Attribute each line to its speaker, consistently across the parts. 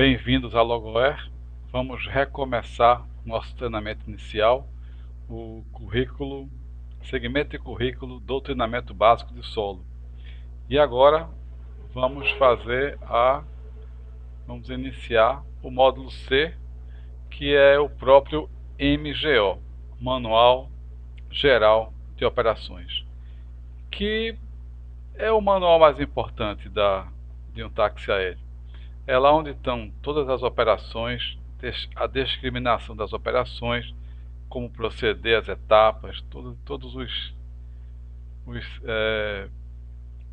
Speaker 1: Bem-vindos à Logoer. Vamos recomeçar nosso treinamento inicial, o segmento de currículo do treinamento básico de solo. E agora vamos iniciar o módulo C, que é o próprio MGO, Manual Geral de Operações, que é o manual mais importante de um táxi aéreo. É lá onde estão todas as operações, a discriminação das operações, como proceder, as etapas, todos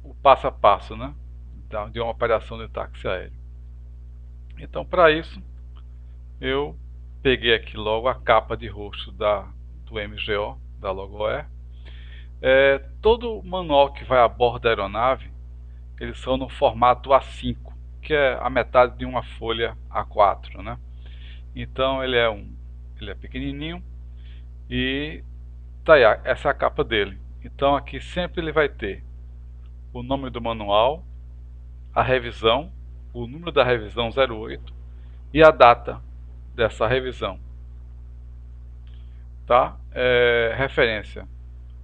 Speaker 1: o passo a passo, né, de uma operação de táxi aéreo. Então, para isso, eu peguei aqui logo a capa de rosto do MGO, da Logoer. Todo manual que vai a bordo da aeronave, eles são no formato A5, que é a metade de uma folha A4, né? Então ele é pequenininho e tá aí, essa é a capa dele. Então aqui sempre ele vai ter o nome do manual, a revisão, o número da revisão 08 e a data dessa revisão, tá? Referência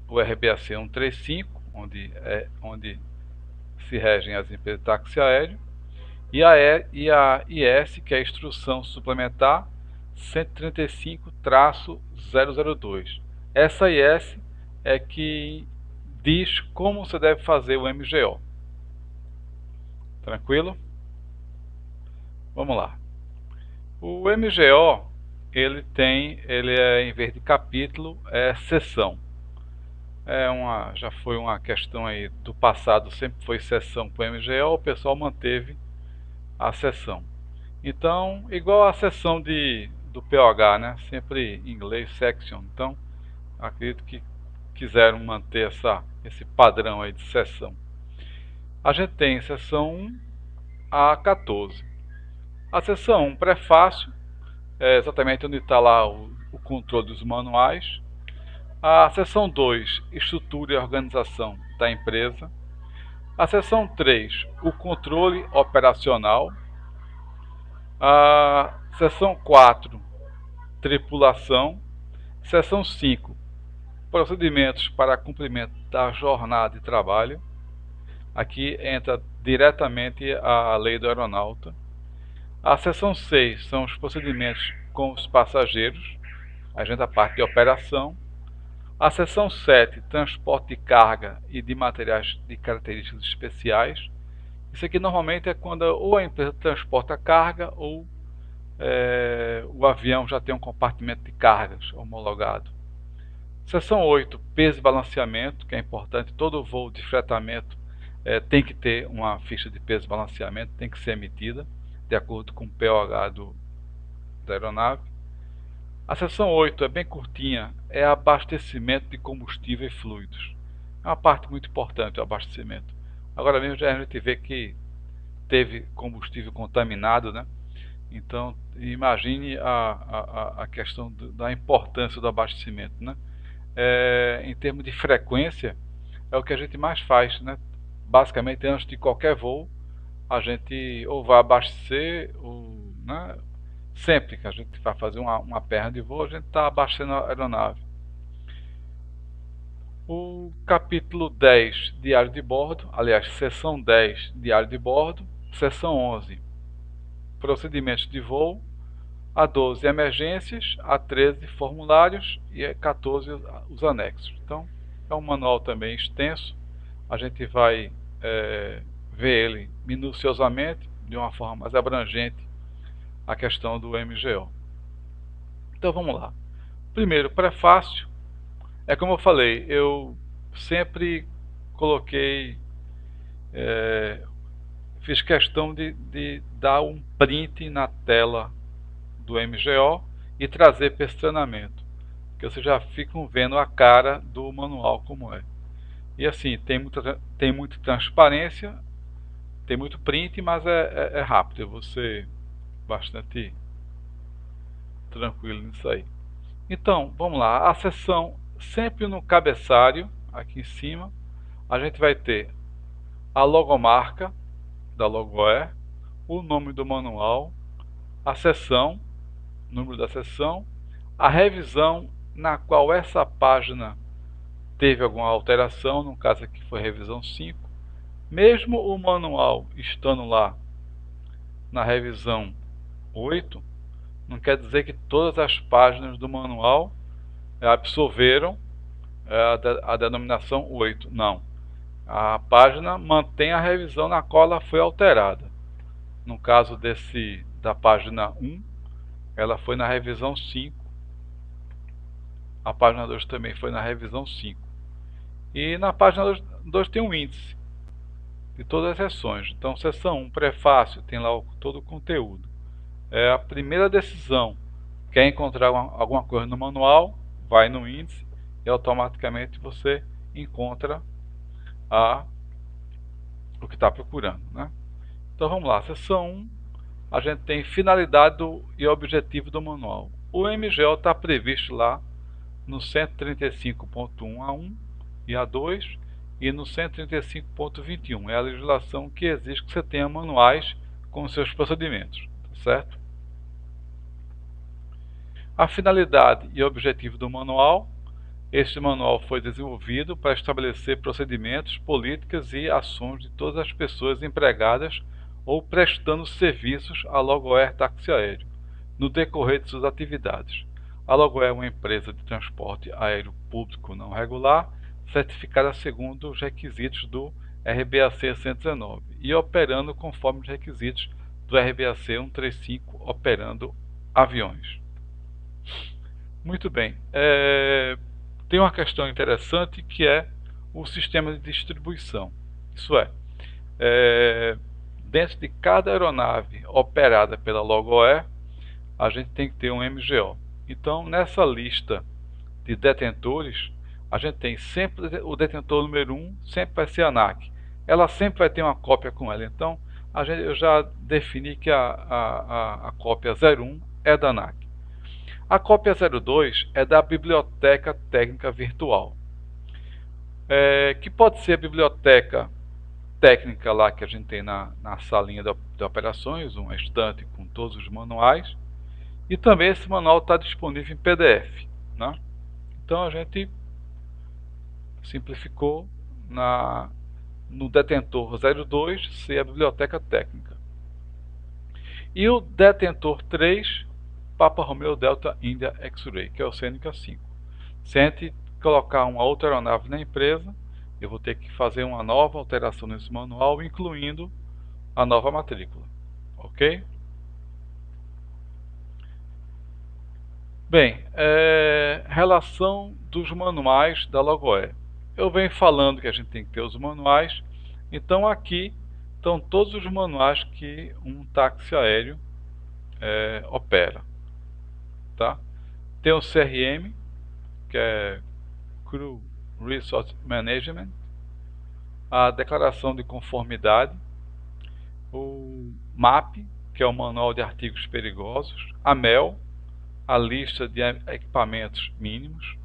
Speaker 1: o RBAC 135, onde se regem as empresas de táxi aéreo, e a IS, que é a Instrução Suplementar 135-002. Essa IS é que diz como você deve fazer o MGO. Tranquilo? Vamos lá. O MGO, ele é, em vez de capítulo, é seção. Já foi uma questão aí do passado, sempre foi seção para o MGO, o pessoal manteve a seção. Então, igual a seção do POH, né? Sempre em inglês, section. Então, acredito que quiseram manter esse padrão aí de seção. A gente tem seção 1 a 14. A seção 1, prefácio, é exatamente onde está lá o controle dos manuais. A seção 2, estrutura e organização da empresa. A seção 3, o controle operacional. A seção 4, tripulação. Seção 5, procedimentos para cumprimento da jornada de trabalho. Aqui entra diretamente a lei do aeronauta. A seção 6 são os procedimentos com os passageiros. A gente a parte de operação. A seção 7, transporte de carga e de materiais de características especiais. Isso aqui normalmente é quando ou a empresa transporta carga ou o avião já tem um compartimento de cargas homologado. Seção 8, peso e balanceamento, que é importante. Todo voo de fretamento tem que ter uma ficha de peso e balanceamento, tem que ser emitida de acordo com o POH da aeronave. A seção 8 é bem curtinha, é abastecimento de combustível e fluidos. É uma parte muito importante, o abastecimento. Agora mesmo já a gente vê que teve combustível contaminado, né? Então imagine a questão da importância do abastecimento, né? Em termos de frequência, é o que a gente mais faz, né? Basicamente, antes de qualquer voo, a gente ou vai abastecer, ou, né? Sempre que a gente vai fazer uma perna de voo, a gente está abastecendo a aeronave. O capítulo 10, diário de bordo, aliás, seção 10, diário de bordo. Seção 11, procedimentos de voo. A 12, emergências. A 13, formulários. E a 14, os anexos. Então, é um manual também extenso. A gente vai ver ele minuciosamente, de uma forma mais abrangente, a questão do MGO. Então vamos lá. Primeiro, prefácio. É como eu falei, eu sempre coloquei, fiz questão de dar um print na tela do MGO e trazer para esse treinamento, que vocês já ficam vendo a cara do manual como é. E assim, tem muita transparência, tem muito print, mas é rápido, eu vou ser bastante tranquilo nisso aí. Então, vamos lá, a seção sempre no cabeçalho, aqui em cima, a gente vai ter a logomarca da Logoer, o nome do manual, a seção, número da seção, a revisão na qual essa página teve alguma alteração, no caso aqui foi revisão 5. Mesmo o manual estando lá na revisão 8, não quer dizer que todas as páginas do manual absorveram a denominação 8, não. A página mantém a revisão na qual ela foi alterada. No caso da página 1, ela foi na revisão 5. A página 2 também foi na revisão 5. E na página 2 tem um índice de todas as seções. Então, seção 1, prefácio, tem lá todo o conteúdo. A primeira decisão, quer encontrar alguma coisa no manual, vai no índice e automaticamente você encontra o que está procurando, né? Então vamos lá, seção 1, a gente tem finalidade e objetivo do manual. O MGO está previsto lá no 135.1A1 e A2 e no 135.21. É a legislação que exige que você tenha manuais com seus procedimentos, tá certo? A finalidade e objetivo do manual. Este manual foi desenvolvido para estabelecer procedimentos, políticas e ações de todas as pessoas empregadas ou prestando serviços à Logoair Táxi Aéreo, no decorrer de suas atividades. A Logoair é uma empresa de transporte aéreo público não regular, certificada segundo os requisitos do RBAC 119 e operando conforme os requisitos do RBAC 135, operando aviões. Muito bem. Tem uma questão interessante que é o sistema de distribuição. Isso dentro de cada aeronave operada pela Logoair, a gente tem que ter um MGO. Então, nessa lista de detentores, a gente tem sempre o detentor número 1, sempre vai ser a ANAC. Ela sempre vai ter uma cópia com ela. Então, eu já defini que a cópia 01 é da ANAC. A cópia 02 é da Biblioteca Técnica Virtual, que pode ser a biblioteca técnica lá que a gente tem na salinha de operações, uma estante com todos os manuais, e também esse manual está disponível em PDF, né? Então a gente simplificou no detentor 02 ser a biblioteca técnica. E o detentor 3, Papa Romeo Delta India X-Ray, que é o CNK 5. Se a gente colocar uma outra aeronave na empresa, eu vou ter que fazer uma nova alteração nesse manual, incluindo a nova matrícula. Ok? Bem, relação dos manuais da Logoair. Eu venho falando que a gente tem que ter os manuais, então aqui estão todos os manuais que um táxi aéreo opera. Tá? Tem o CRM, que é Crew Resource Management, a declaração de conformidade, o MAP, que é o Manual de Artigos Perigosos, a MEL, a lista de equipamentos mínimos,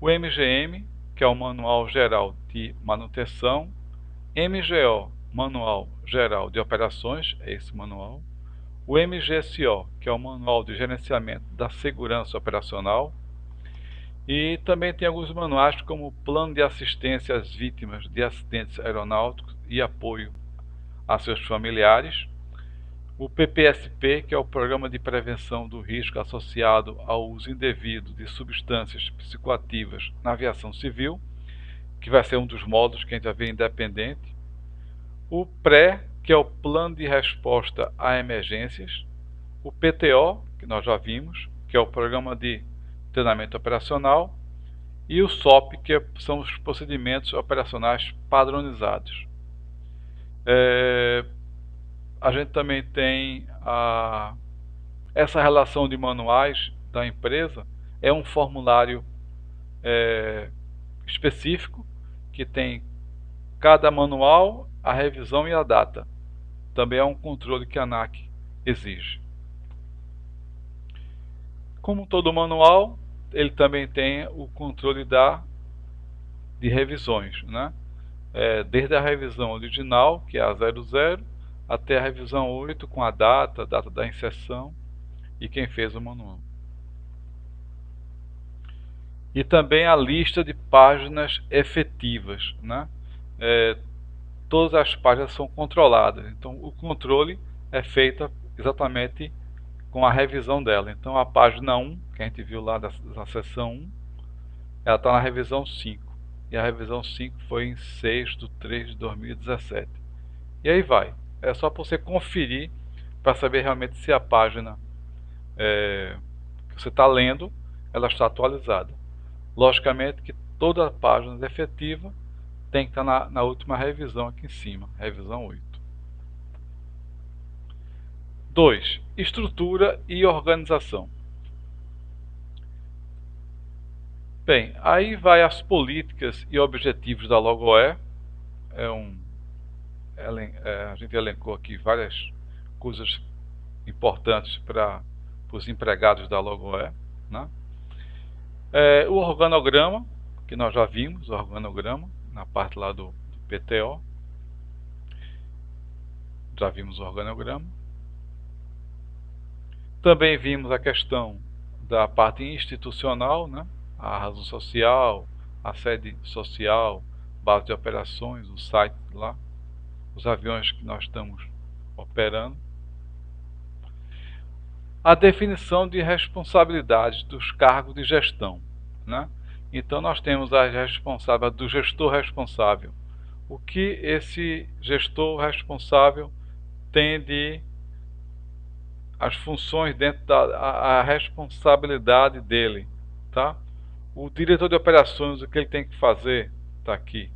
Speaker 1: o MGM, que é o Manual Geral de Manutenção, MGO, Manual Geral de Operações, é esse manual, o MGSO, que é o Manual de Gerenciamento da Segurança Operacional, e também tem alguns manuais como Plano de Assistência às Vítimas de Acidentes Aeronáuticos e Apoio a seus familiares, o PPSP, que é o Programa de Prevenção do Risco Associado ao Uso Indevido de Substâncias Psicoativas na Aviação Civil, que vai ser um dos módulos que a gente vai ver independente, o PRE, que é o Plano de Resposta a Emergências, o PTO, que nós já vimos, que é o Programa de Treinamento Operacional, e o SOP, que são os Procedimentos Operacionais Padronizados. A gente também tem essa relação de manuais da empresa, é um formulário específico, que tem cada manual, a revisão e a data. Também é um controle que a ANAC exige. Como todo manual, ele também tem o controle de revisões, né? Desde a revisão original, que é a 00, até a revisão 8 com a data da inserção e quem fez o manual. E também a lista de páginas efetivas, né? Todas as páginas são controladas, então o controle é feito exatamente com a revisão dela. Então a página 1, que a gente viu lá da seção 1, ela está na revisão 5. E a revisão 5 foi em 6/3/2017. E aí vai. É só para você conferir para saber realmente se a página que você está lendo, ela está atualizada. Logicamente que toda a página efetiva tem que estar na última revisão aqui em cima, revisão 8. 2. Estrutura e organização. Bem, aí vai as políticas e objetivos da Logoé. A gente elencou aqui várias coisas importantes para os empregados da Logoé, né? O organograma, que nós já vimos, o organograma, na parte lá do PTO. Já vimos o organograma. Também vimos a questão da parte institucional, né? A razão social, a sede social, base de operações, o site lá, os aviões que nós estamos operando. A definição de responsabilidades dos cargos de gestão, né? Então nós temos a responsável do gestor responsável. O que esse gestor responsável tem de as funções dentro da responsabilidade dele, tá? O diretor de operações, o que ele tem que fazer, está aqui.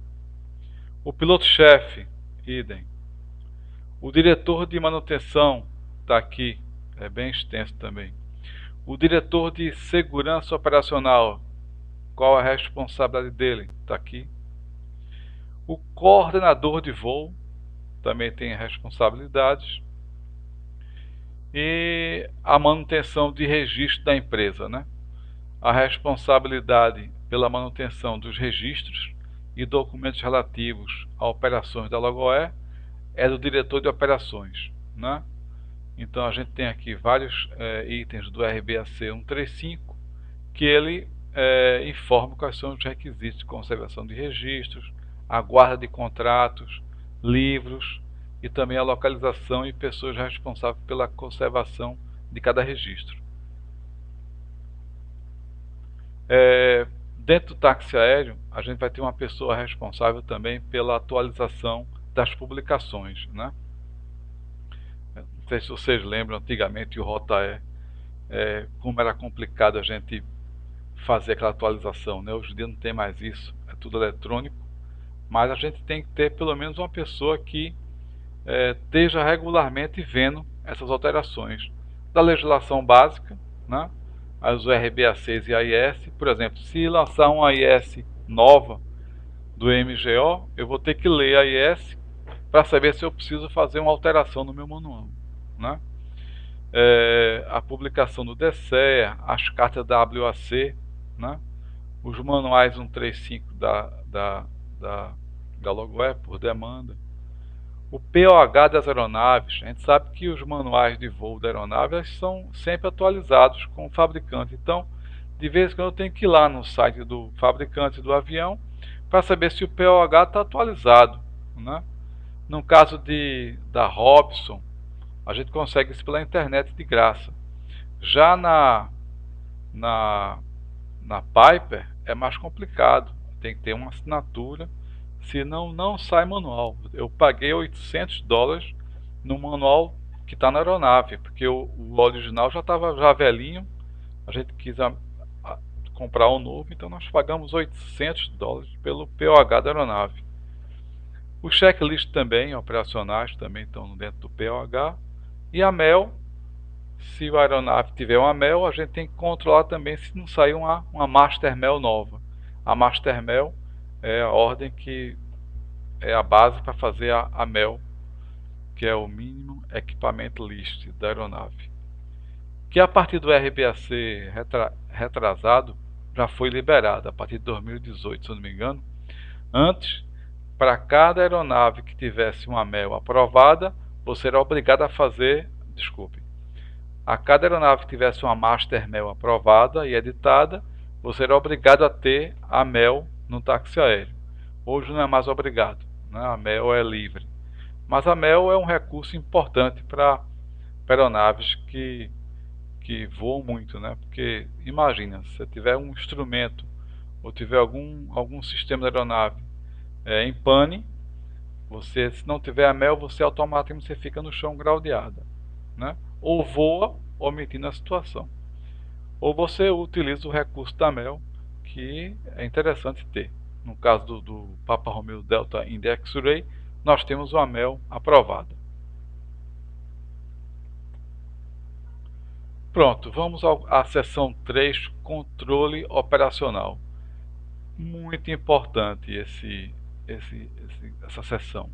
Speaker 1: O piloto-chefe, idem. O diretor de manutenção, está aqui, é bem extenso também. O diretor de segurança operacional, qual a responsabilidade dele, está aqui. O coordenador de voo, também tem responsabilidades. E a manutenção de registro da empresa, né? A responsabilidade pela manutenção dos registros e documentos relativos a operações da Logoé é do diretor de operações, né? Então a gente tem aqui vários itens do RBAC 135 que ele informa quais são os requisitos de conservação de registros, a guarda de contratos, livros e também a localização e pessoas responsáveis pela conservação de cada registro. Dentro do táxi aéreo, a gente vai ter uma pessoa responsável também pela atualização das publicações, né? Não sei se vocês lembram, antigamente o Rotaé, como era complicado a gente fazer aquela atualização, né? Hoje em dia não tem mais isso, é tudo eletrônico, mas a gente tem que ter pelo menos uma pessoa que esteja regularmente vendo essas alterações da legislação básica, né? As RBACs e AIS, por exemplo, se lançar uma AIS nova do MGO, eu vou ter que ler a AIS para saber se eu preciso fazer uma alteração no meu manual, né? A publicação do DCEA, as cartas da WAC, né? Os manuais 135 da Logoé por demanda. O POH das aeronaves, a gente sabe que os manuais de voo da aeronave são sempre atualizados com o fabricante. Então, de vez em quando eu tenho que ir lá no site do fabricante do avião para saber se o POH está atualizado, né? No caso da Robson, a gente consegue isso pela internet de graça. Já na Piper é mais complicado, tem que ter uma assinatura. Senão não sai manual. Eu paguei $800 no manual que está na aeronave, porque o original já estava velhinho. A gente quis comprar um novo, então nós pagamos $800 pelo POH da aeronave. Os checklists também, operacionais, também estão dentro do POH. E a MEL, se a aeronave tiver uma MEL, a gente tem que controlar também se não sair uma Master MEL nova. A Master MEL é a ordem que é a base para fazer a MEL, que é o Mínimo Equipamento List da aeronave, que a partir do RBAC retrasado já foi liberada, a partir de 2018, se eu não me engano. Antes, para cada aeronave que tivesse uma MEL aprovada, você era obrigado a fazer, desculpe, a cada aeronave que tivesse uma Master MEL aprovada e editada, você era obrigado a ter a MEL no táxi aéreo. Hoje não é mais obrigado, né? A MEL é livre. Mas a MEL é um recurso importante para aeronaves que voam muito, né? Porque imagina, se você tiver um instrumento ou tiver algum sistema da aeronave em pane, você, se não tiver a MEL, você automaticamente você fica no chão graudeada, né? Ou voa omitindo a situação, ou você utiliza o recurso da MEL, que é interessante ter. No caso do Papa Romeo Delta Index X-Ray, nós temos uma MEL aprovada. Pronto, vamos à seção 3, controle operacional. Muito importante essa seção.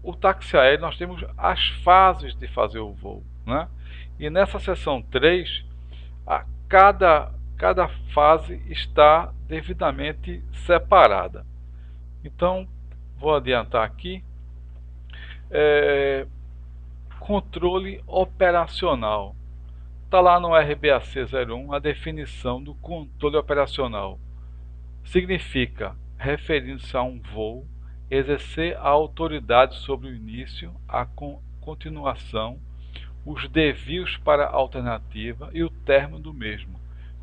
Speaker 1: O táxi aéreo, nós temos as fases de fazer o voo, né? E nessa seção 3, cada fase está devidamente separada. Então, vou adiantar aqui. Controle operacional. Está lá no RBAC 01 a definição do controle operacional. Significa, referindo-se a um voo, exercer a autoridade sobre o início, a continuação, os desvios para a alternativa e o término do mesmo,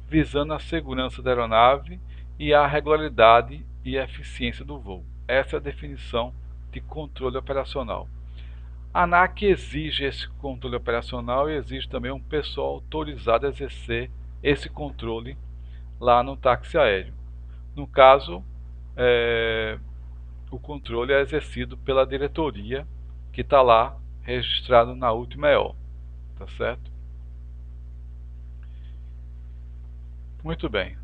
Speaker 1: visando a segurança da aeronave e a regularidade e eficiência do voo. Essa é a definição de controle operacional. A ANAC exige esse controle operacional e exige também um pessoal autorizado a exercer esse controle lá no táxi aéreo. No caso, o controle é exercido pela diretoria, que está lá registrado na última EO, tá certo? Muito bem.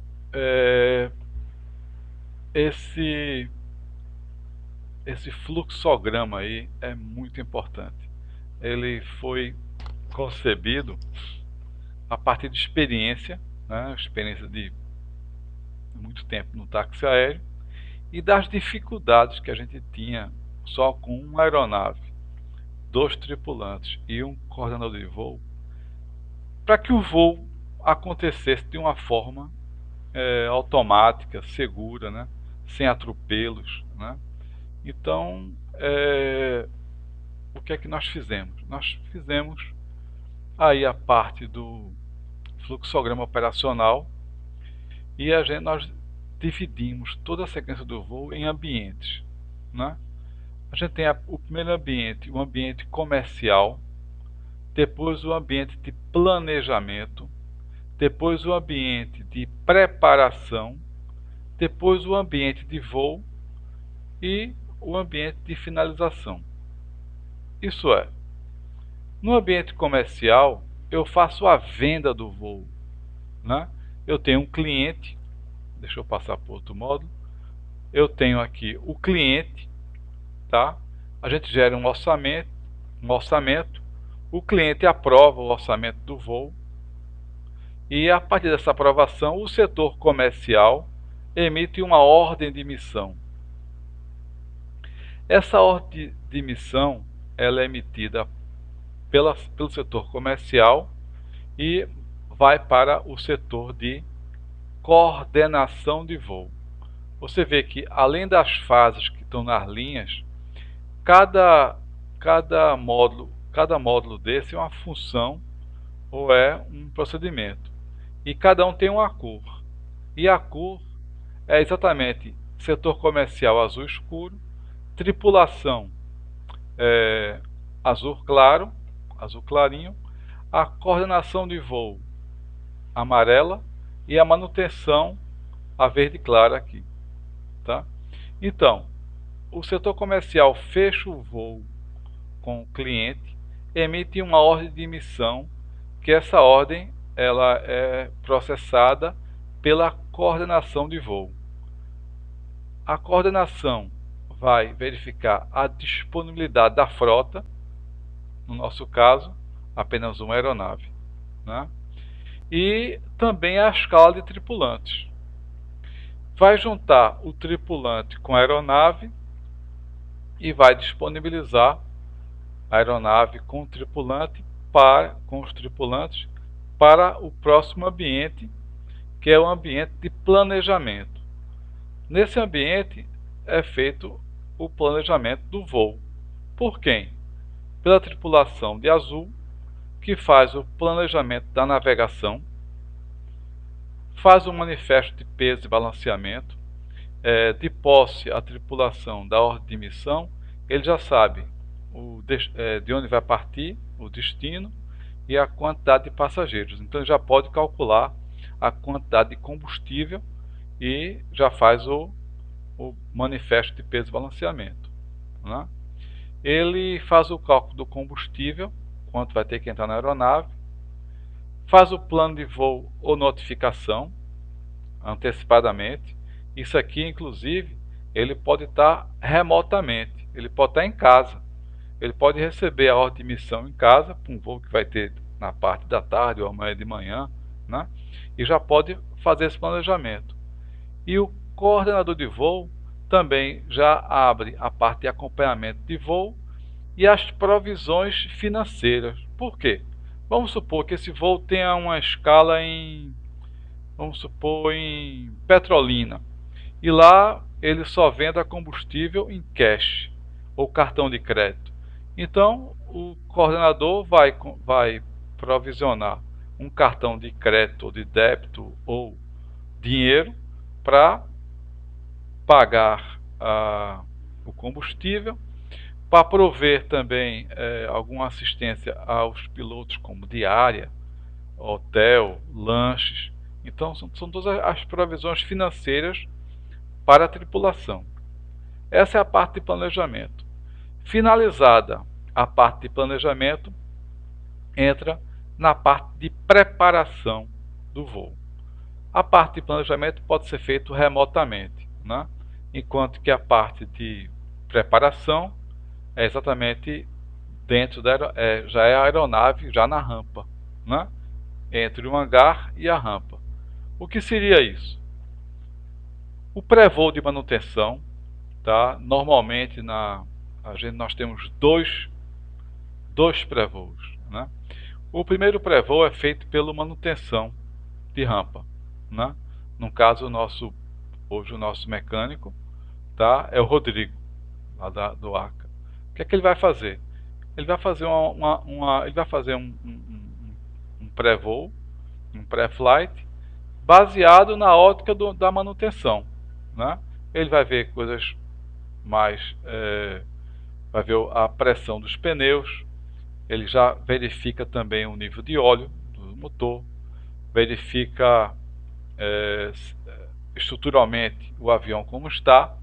Speaker 1: Esse fluxograma aí é muito importante. Ele foi concebido a partir de experiência, né, experiência de muito tempo no táxi aéreo, e das dificuldades que a gente tinha só com uma aeronave, 2 tripulantes e um coordenador de voo, para que o voo acontecesse de uma forma automática, segura, né, sem atropelos, né? Então, o que é que nós fizemos? Nós fizemos aí a parte do fluxograma operacional e nós dividimos toda a sequência do voo em ambientes, né? A gente tem o primeiro ambiente, o ambiente comercial, depois o ambiente de planejamento, depois o ambiente de preparação, depois o ambiente de voo e o ambiente de finalização. Isso é, no ambiente comercial, eu faço a venda do voo, né? Eu tenho um cliente, deixa eu passar para outro módulo. Eu tenho aqui o cliente, tá? A gente gera um orçamento, o cliente aprova o orçamento do voo e a partir dessa aprovação, o setor comercial emite uma ordem de missão. Essa ordem de missão, ela é emitida pelo setor comercial e vai para o setor de coordenação de voo. Você vê que além das fases que estão nas linhas, cada módulo desse é uma função ou é um procedimento. E cada um tem uma cor. E a cor é exatamente setor comercial azul escuro, tripulação azul claro, azul clarinho, a coordenação de voo amarela e a manutenção a verde clara aqui, tá? Então, o setor comercial fecha o voo com o cliente, emite uma ordem de missão, que essa ordem ela é processada pela coordenação de voo. A coordenação vai verificar a disponibilidade da frota, no nosso caso, apenas uma aeronave, né? E também a escala de tripulantes. Vai juntar o tripulante com a aeronave e vai disponibilizar a aeronave com os tripulantes para o próximo ambiente, que é o ambiente de planejamento. Nesse ambiente é feito o planejamento do voo. Por quem? Pela tripulação de azul, que faz o planejamento da navegação, faz o manifesto de peso e balanceamento, de posse à tripulação da ordem de missão, ele já sabe de onde vai partir, o destino e a quantidade de passageiros. Então ele já pode calcular a quantidade de combustível e já faz o manifesto de peso e balanceamento, né? Ele faz o cálculo do combustível, quanto vai ter que entrar na aeronave, faz o plano de voo ou notificação antecipadamente. Isso aqui, inclusive, ele pode estar remotamente, ele pode estar em casa, ele pode receber a ordem de missão em casa, para um voo que vai ter na parte da tarde ou amanhã de manhã, né? E já pode fazer esse planejamento. E o coordenador de voo também já abre a parte de acompanhamento de voo e as provisões financeiras. Por quê? Vamos supor que esse voo tenha uma escala vamos supor, em Petrolina, e lá ele só venda combustível em cash ou cartão de crédito. Então o coordenador vai provisionar um cartão de crédito ou de débito ou dinheiro para pagar o combustível, para prover também alguma assistência aos pilotos, como diária, hotel, lanches. Então são todas as provisões financeiras para a tripulação. Essa é a parte de planejamento. Finalizada a parte de planejamento, entra na parte de preparação do voo. A parte de planejamento pode ser feita remotamente, né? Enquanto que a parte de preparação é exatamente dentro já é a aeronave, já na rampa, né? Entre o hangar e a rampa. O que seria isso? O pré-voo de manutenção, tá? Normalmente nós temos dois pré-voos, né? O primeiro pré-voo é feito pelo manutenção de rampa, né? No caso hoje o nosso mecânico, tá? É o Rodrigo, lá do ACA. O que é que ele vai fazer? Ele vai fazer um pré-voo, um pré-flight, baseado na ótica da manutenção, né? Ele vai ver coisas mais, vai ver a pressão dos pneus, ele já verifica também o nível de óleo do motor, verifica estruturalmente o avião como está.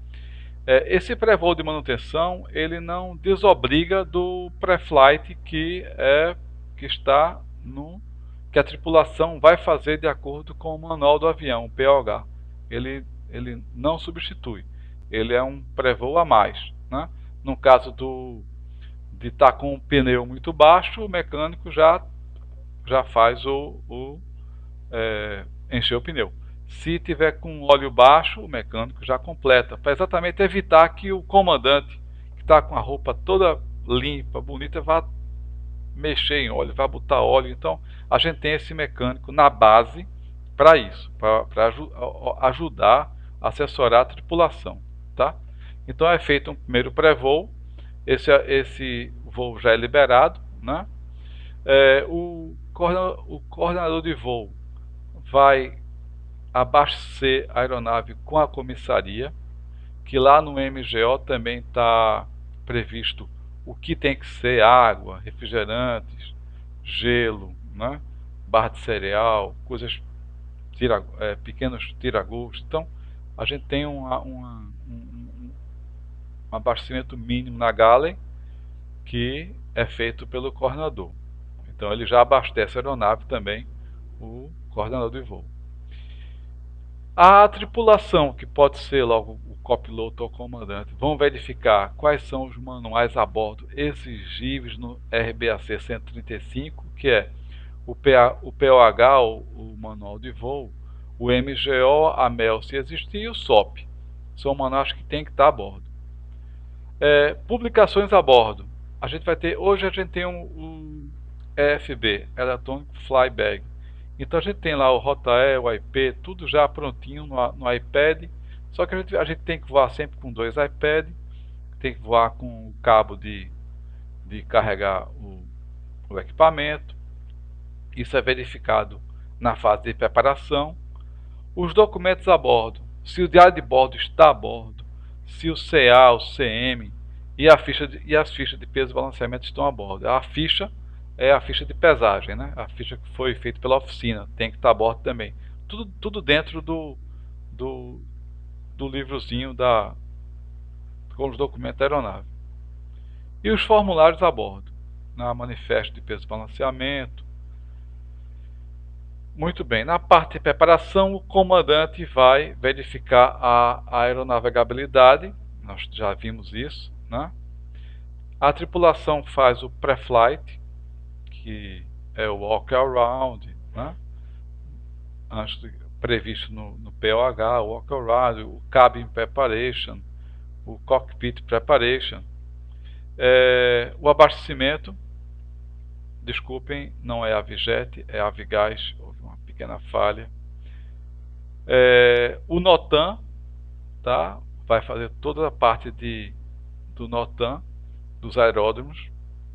Speaker 1: Esse pré-voo de manutenção ele não desobriga do pré-flight que a tripulação vai fazer de acordo com o manual do avião, o POH. Ele não substitui, ele é um pré-voo a mais, né? No caso de estar com o pneu muito baixo, o mecânico já faz encher o pneu. Se tiver com óleo baixo, o mecânico já completa, para exatamente evitar que o comandante, que está com a roupa toda limpa, bonita, vá mexer em óleo, vá botar óleo. Então a gente tem esse mecânico na base para isso, para ajudar, assessorar a tripulação, tá? Então é feito um primeiro pré-voo, esse voo já é liberado, né? O coordenador de voo vai abastecer a aeronave com a comissaria, que lá no MGO também está previsto o que tem que ser: água, refrigerantes, gelo, né? Barra de cereal, coisas, pequenos tiragostos. Então a gente tem um abastecimento mínimo na galley, que é feito pelo coordenador. Então ele já abastece a aeronave também, o coordenador de voo. A tripulação, que pode ser logo o copiloto ou o comandante, vão verificar quais são os manuais a bordo exigíveis no RBAC 135, que é o POH, o manual de voo, o MGO, a MEL se existir, e o SOP. São manuais que tem que estar a bordo. Publicações a bordo. Hoje a gente tem um EFB, Electronic Flyback. Então a gente tem lá o Rotae, o IP, tudo já prontinho no iPad. Só que a gente tem que voar sempre com 2 iPads, tem que voar com o cabo de carregar o equipamento. Isso é verificado na fase de preparação. Os documentos a bordo. Se o diário de bordo está a bordo, se o CA, o CM e as fichas de peso e balanceamento estão a bordo. A ficha é a ficha de pesagem, né? A ficha que foi feita pela oficina, tem que estar a bordo também. Tudo dentro do livrozinho com os documentos da aeronave. E os formulários a bordo, na manifesto de peso e balanceamento. Muito bem, na parte de preparação, o comandante vai verificar a aeronavegabilidade, nós já vimos isso, né? A tripulação faz o pré-flight, que é o walk-around, né? Previsto no POH, o walk-around, o cabin preparation, o cockpit preparation, o abastecimento. Desculpem, não é a Avijet, é a Avigás, houve uma pequena falha. O NOTAM, tá? Vai fazer toda a parte do NOTAM, dos aeródromos,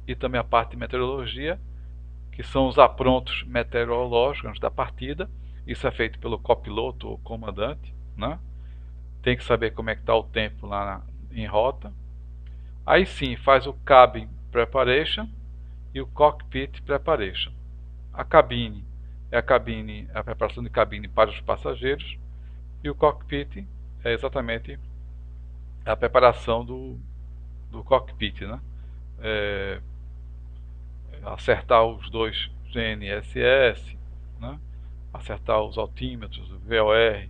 Speaker 1: e também a parte de meteorologia, que são os aprontos meteorológicos antes da partida. Isso é feito pelo copiloto ou comandante, né? Tem que saber como é que está o tempo lá em rota. Aí sim, faz o cabin preparation e o cockpit preparation. A cabine é a preparação de cabine para os passageiros, e o cockpit é exatamente a preparação do cockpit, né? Acertar os dois GNSS, né? Acertar os altímetros, o VOR,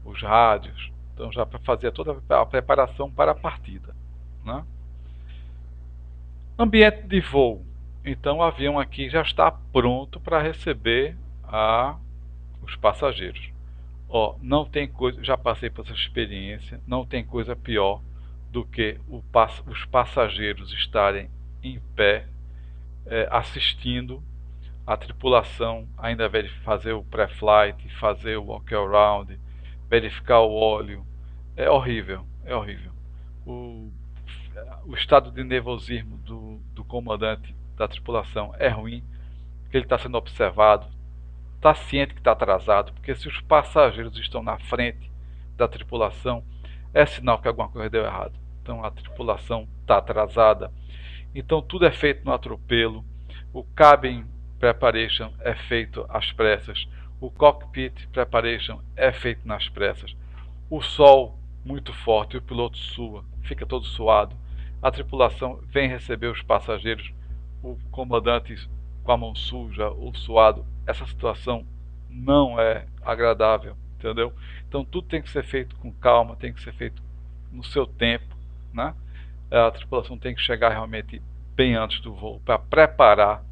Speaker 1: os rádios. Então já para fazer toda a preparação para a partida, né? Ambiente de voo. Então o avião aqui já está pronto para receber os passageiros. Não tem coisa, já passei por essa experiência, não tem coisa pior do que os passageiros estarem em pé, assistindo a tripulação ainda fazer o pré-flight, fazer o walk-around, verificar o óleo. É horrível, é horrível. O estado de nervosismo do comandante da tripulação é ruim, porque ele está sendo observado, está ciente que está atrasado, porque se os passageiros estão na frente da tripulação, é sinal que alguma coisa deu errado. Então a tripulação está atrasada. Então tudo é feito no atropelo. O cabin preparation é feito às pressas. O cockpit preparation é feito nas pressas. O sol muito forte, o piloto sua, fica todo suado. A tripulação vem receber os passageiros, o comandante com a mão suja ou suado. Essa situação não é agradável, entendeu? Então tudo tem que ser feito com calma, tem que ser feito no seu tempo, né? A tripulação tem que chegar realmente bem antes do voo para preparar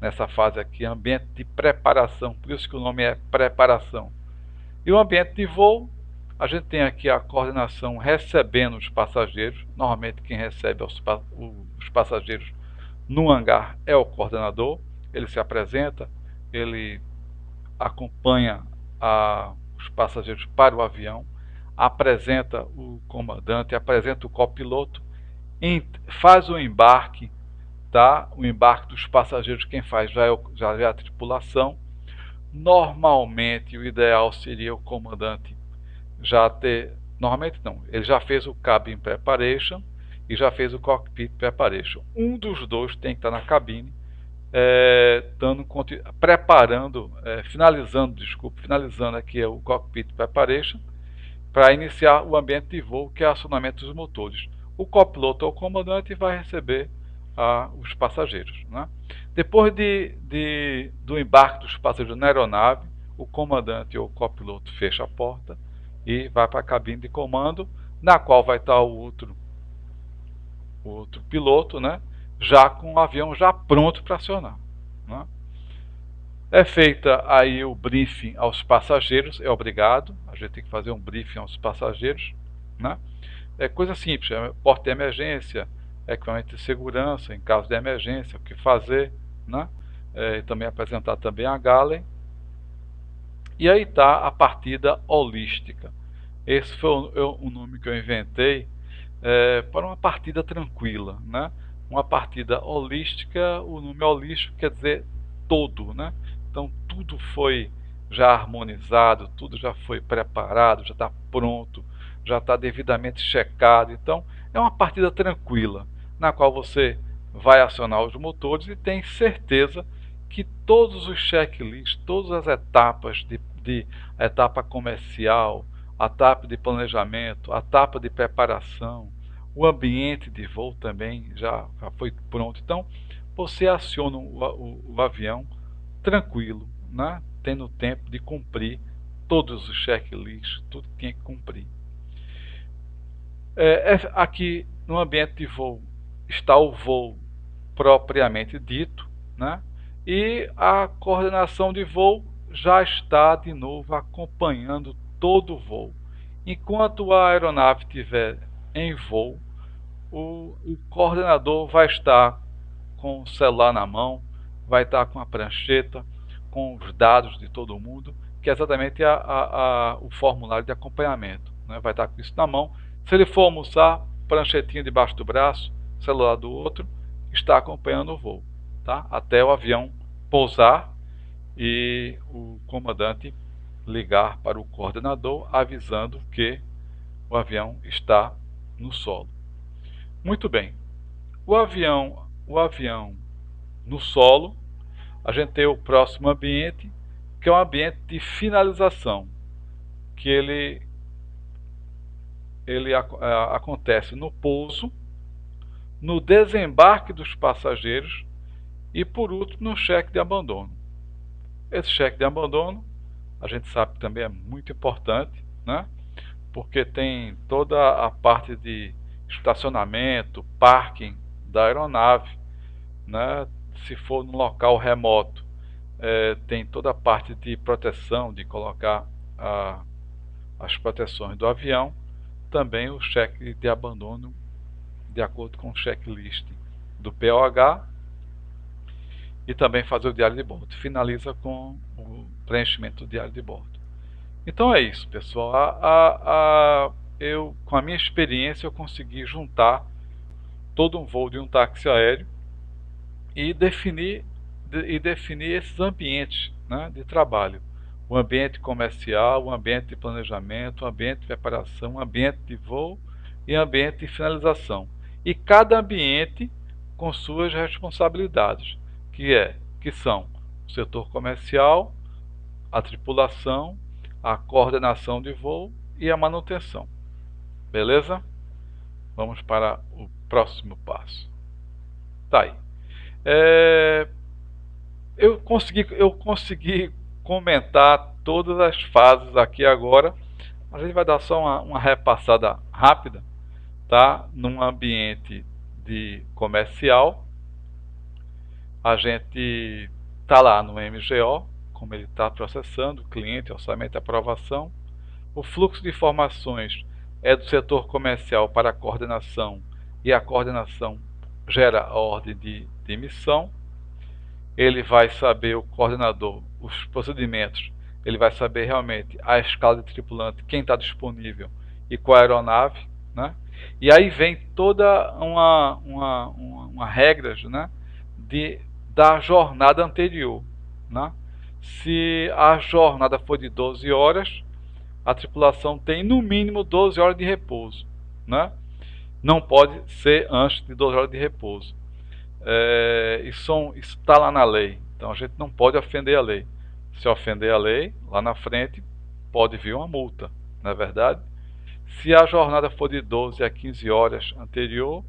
Speaker 1: nessa fase aqui, ambiente de preparação, por isso que o nome é preparação. E o ambiente de voo, a gente tem aqui a coordenação recebendo os passageiros. Normalmente quem recebe os passageiros no hangar é o coordenador. Ele se apresenta, ele acompanha os passageiros para o avião, apresenta o comandante, apresenta o copiloto, faz o embarque, tá? O embarque dos passageiros quem faz já é a tripulação. Normalmente o ideal seria o comandante normalmente não, ele já fez o cabin preparation e já fez o cockpit preparation. Um dos dois tem que estar na cabine, finalizando aqui o cockpit preparation para iniciar o ambiente de voo, que é acionamento dos motores. O copiloto ou o comandante vai receber os passageiros, né? Depois do embarque dos passageiros na aeronave, o comandante ou o copiloto fecha a porta e vai para a cabine de comando, na qual vai estar o outro piloto, né? Já com o avião já pronto para acionar, né? É feita aí o briefing aos passageiros, é obrigado, a gente tem que fazer um briefing aos passageiros, né? É coisa simples, é porta de emergência, equipamento de segurança em caso de emergência, o que fazer, né? E também apresentar também a Galley. E aí está a partida holística. Esse foi o nome que eu inventei para uma partida tranquila, né? Uma partida holística, o nome holístico quer dizer todo, né? Então tudo foi já harmonizado, tudo já foi preparado, já está pronto, já está devidamente checado. Então é uma partida tranquila, na qual você vai acionar os motores e tem certeza que todos os checklists, todas as etapas de etapa comercial, a etapa de planejamento, a etapa de preparação, o ambiente de voo também já foi pronto. Então você aciona o avião tranquilo, né? Tendo tempo de cumprir todos os checklists, tudo que tinha que cumprir. Aqui no ambiente de voo está o voo propriamente dito, né? E a coordenação de voo já está de novo acompanhando todo o voo. Enquanto a aeronave estiver em voo, o coordenador vai estar com o celular na mão, vai estar com a prancheta, com os dados de todo mundo, que é exatamente o formulário de acompanhamento, né? Vai estar com isso na mão. Se ele for almoçar, pranchetinha debaixo do braço, celular do outro, está acompanhando o voo, tá? Até o avião pousar e o comandante ligar para o coordenador avisando que o avião está no solo. Muito bem. O avião no solo, a gente tem o próximo ambiente, que é um ambiente de finalização, que ele acontece no pouso, no desembarque dos passageiros e, por último, no cheque de abandono. Esse cheque de abandono, a gente sabe que também é muito importante, né? Porque tem toda a parte de estacionamento, parking da aeronave, né? Se for num local remoto, tem toda a parte de proteção, de colocar as proteções do avião, também o cheque de abandono de acordo com o checklist do POH e também fazer o diário de bordo. Finaliza com o preenchimento do diário de bordo. Então é isso, pessoal. Eu, com a minha experiência, eu consegui juntar todo um voo de um táxi aéreo e definir esses ambientes, né, de trabalho. O ambiente comercial, o ambiente de planejamento, o ambiente de preparação, o ambiente de voo e o ambiente de finalização. E cada ambiente com suas responsabilidades, que são o setor comercial, a tripulação, a coordenação de voo e a manutenção. Beleza? Vamos para o próximo passo. Tá aí. Eu consegui comentar todas as fases aqui agora. A gente vai dar só uma repassada rápida, tá? Num ambiente de comercial, a gente tá lá no MGO, como ele está processando, cliente, orçamento e aprovação. O fluxo de informações é do setor comercial para a coordenação e a coordenação gera a ordem de emissão. Ele vai saber, o coordenador, os procedimentos, ele vai saber realmente a escala de tripulante, quem está disponível e qual a aeronave, né? E aí vem toda uma regras, né, da jornada anterior, né? Se a jornada for de 12 horas, a tripulação tem no mínimo 12 horas de repouso, né? Não pode ser antes de 12 horas de repouso. Isso está lá na lei, então a gente não pode ofender a lei. Se ofender a lei, lá na frente pode vir uma multa, não é verdade? Se a jornada for de 12 a 15 horas anterior,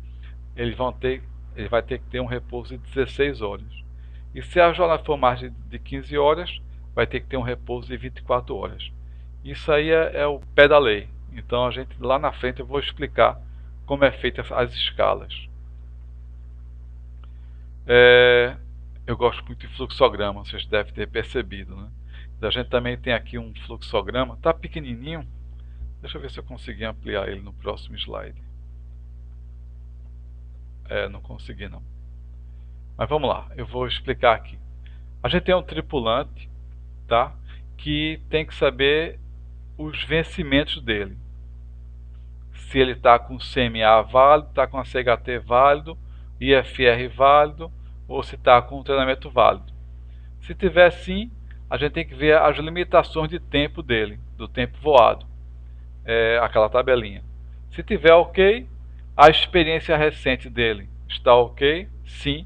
Speaker 1: ele vai ter que ter um repouso de 16 horas. E se a jornada for mais de 15 horas, vai ter que ter um repouso de 24 horas. Isso aí é o pé da lei. Então a gente lá na frente eu vou explicar como é feita as escalas. Eu gosto muito de fluxograma, vocês devem ter percebido, né? A gente também tem aqui um fluxograma, tá pequenininho, Deixa eu ver se eu consegui ampliar ele no próximo slide. Não consegui não. Mas vamos lá, eu vou explicar aqui. A gente tem um tripulante, tá? Que tem que saber os vencimentos dele. Se ele está com CMA válido, está com a CHT válido, IFR válido, ou se está com o treinamento válido. Se tiver sim, a gente tem que ver as limitações de tempo dele, do tempo voado, aquela tabelinha. Se tiver ok, a experiência recente dele está ok, sim,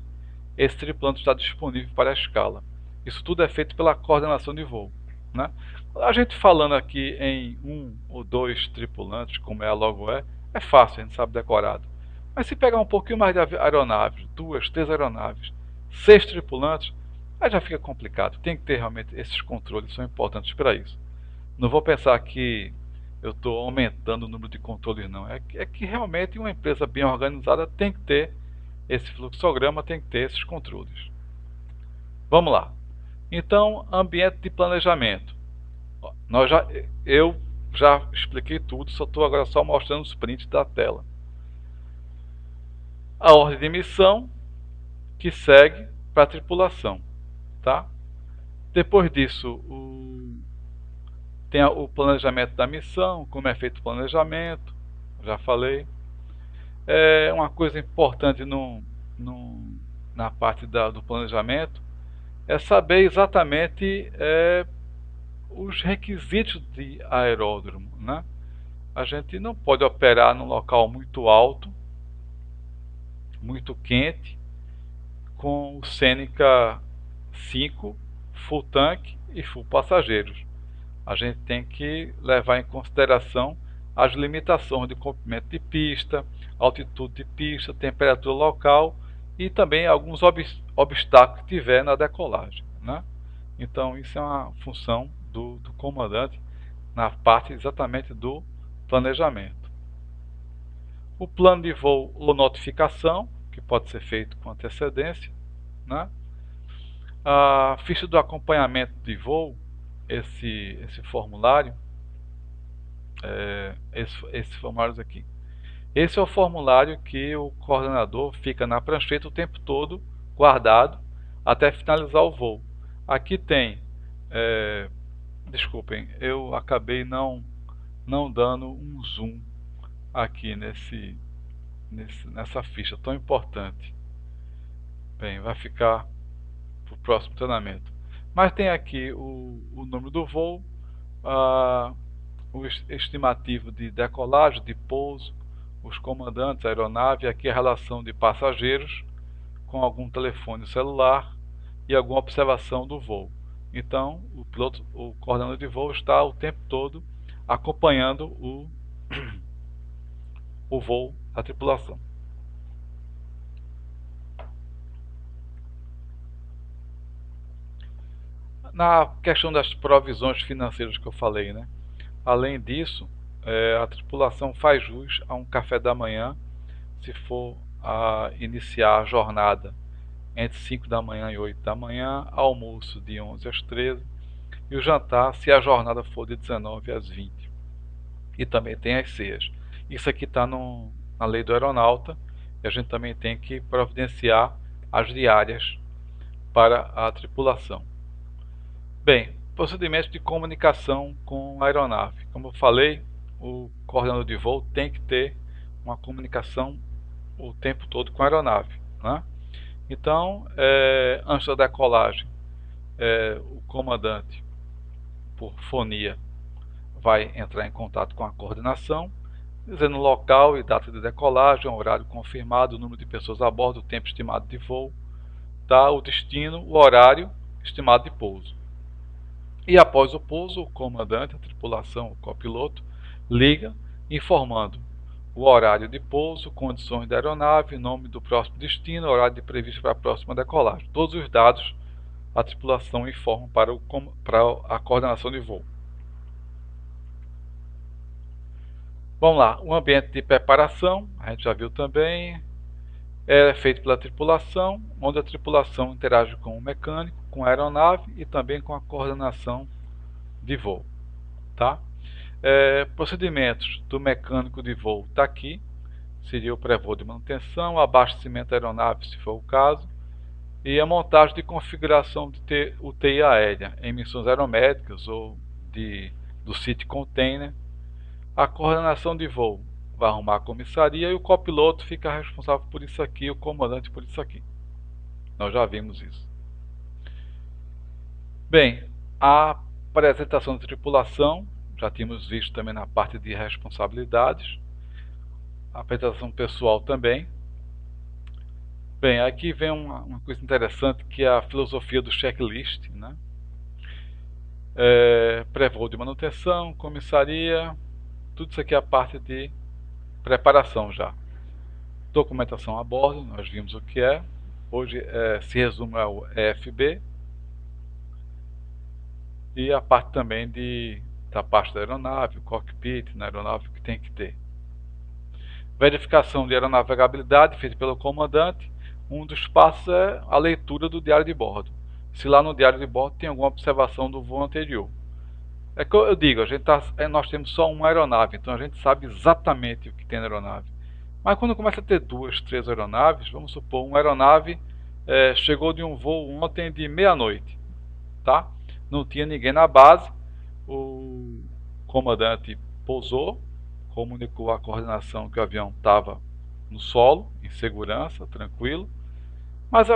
Speaker 1: esse tripulante está disponível para a escala. Isso tudo é feito pela coordenação de voo, né? A gente falando aqui em 1 ou 2 tripulantes, como é a logo é fácil, a gente sabe decorado. Mas se pegar um pouquinho mais de aeronaves, 2, 3 aeronaves, 6 tripulantes, aí já fica complicado. Tem que ter realmente esses controles, são importantes para isso. Não vou pensar que eu estou aumentando o número de controles, não. É que realmente uma empresa bem organizada tem que ter esse fluxograma, tem que ter esses controles. Vamos lá. Então, ambiente de planejamento. Eu já expliquei tudo, só estou agora só mostrando os prints da tela. A ordem de missão que segue para a tripulação, tá? Depois disso, tem o planejamento da missão, como é feito o planejamento, já falei. Uma coisa importante na parte do planejamento é saber exatamente os requisitos de aeródromo, né? A gente não pode operar num local muito alto, muito quente, com o Seneca 5 full tank e full passageiros. A gente tem que levar em consideração as limitações de comprimento de pista, altitude de pista, temperatura local e também alguns obstáculos que tiver na decolagem, né? Então isso é uma função do comandante na parte exatamente do planejamento. O plano de voo ou notificação, que pode ser feito com antecedência, né? A ficha do acompanhamento de voo, esse formulário, esses formulários aqui. Esse é o formulário que o coordenador fica na prancheta o tempo todo, guardado, até finalizar o voo. Aqui tem, desculpem, eu acabei não dando um zoom aqui nessa ficha tão importante. Bem, vai ficar para o próximo treinamento. Mas tem aqui o número do voo, o estimativo de decolagem, de pouso, os comandantes, a aeronave, aqui a relação de passageiros com algum telefone celular e alguma observação do voo. Então, o coordenador de voo está o tempo todo acompanhando o voo da tripulação. Na questão das provisões financeiras que eu falei, né? Além disso, a tripulação faz jus a um café da manhã, se for iniciar a jornada entre 5 da manhã e 8 da manhã, almoço de 11 às 13 e o jantar se a jornada for de 19 às 20. E também tem as ceias. Isso aqui está na lei do aeronauta e a gente também tem que providenciar as diárias para a tripulação. Bem, procedimento de comunicação com a aeronave. Como eu falei, o coordenador de voo tem que ter uma comunicação o tempo todo com a aeronave, né? Então, antes da decolagem, o comandante, por fonia, vai entrar em contato com a coordenação, dizendo o local e data de decolagem, horário confirmado, o número de pessoas a bordo, o tempo estimado de voo, tá? O destino, o horário estimado de pouso. E após o pouso, o comandante, a tripulação, o copiloto, liga informando o horário de pouso, condições da aeronave, nome do próximo destino, horário previsto para a próxima decolagem. Todos os dados a tripulação informa para a coordenação de voo. Vamos lá, o ambiente de preparação, a gente já viu também, é feito pela tripulação, onde a tripulação interage com o mecânico, com a aeronave e também com a coordenação de voo, tá? Procedimentos do mecânico de voo está aqui, seria o pré-voo de manutenção, abastecimento da aeronave, se for o caso, e a montagem de configuração de UTI aérea em missões aeromédicas ou do City Container. A coordenação de voo vai arrumar a comissaria e o copiloto fica responsável por isso aqui, o comandante por isso aqui. Nós já vimos isso. Bem, a apresentação de tripulação, já tínhamos visto também na parte de responsabilidades. A apresentação pessoal também. Bem, aqui vem uma coisa interessante, que é a filosofia do checklist, né? Pré-voo de manutenção, comissaria, tudo isso aqui é a parte de preparação já. Documentação a bordo, nós vimos o que é. Hoje se resume ao EFB. E a parte também da parte da aeronave, o cockpit, na aeronave, que tem que ter. Verificação de aeronavegabilidade feita pelo comandante. Um dos passos é a leitura do diário de bordo. Se lá no diário de bordo tem alguma observação do voo anterior. É que eu digo, nós temos só uma aeronave, então a gente sabe exatamente o que tem na aeronave. Mas quando começa a ter 2, 3 aeronaves, vamos supor, uma aeronave chegou de um voo ontem de meia-noite, tá? Não tinha ninguém na base, o comandante pousou, comunicou à coordenação que o avião estava no solo, em segurança, tranquilo, mas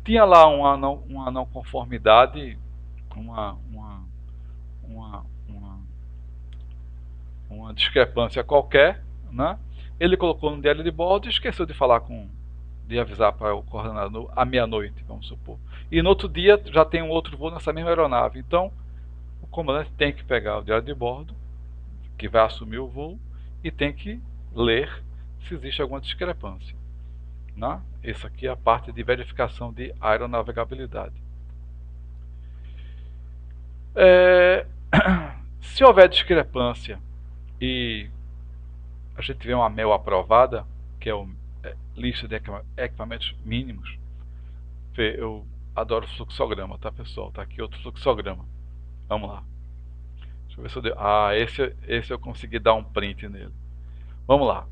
Speaker 1: tinha lá uma não conformidade, uma discrepância qualquer, né? Ele colocou no diário de bordo e esqueceu de avisar para o coordenador à meia-noite, vamos supor. E no outro dia já tem um outro voo nessa mesma aeronave. Então, o comandante tem que pegar o diário de bordo, que vai assumir o voo, e tem que ler se existe alguma discrepância, né? Essa aqui é a parte de verificação de aeronavegabilidade. Se houver discrepância e a gente tiver uma MEL aprovada, que é a lista de equipamentos mínimos, eu adoro fluxograma, tá, pessoal? Tá aqui outro fluxograma. Vamos lá. Deixa eu ver se eu dei. Esse eu consegui dar um print nele. Vamos lá.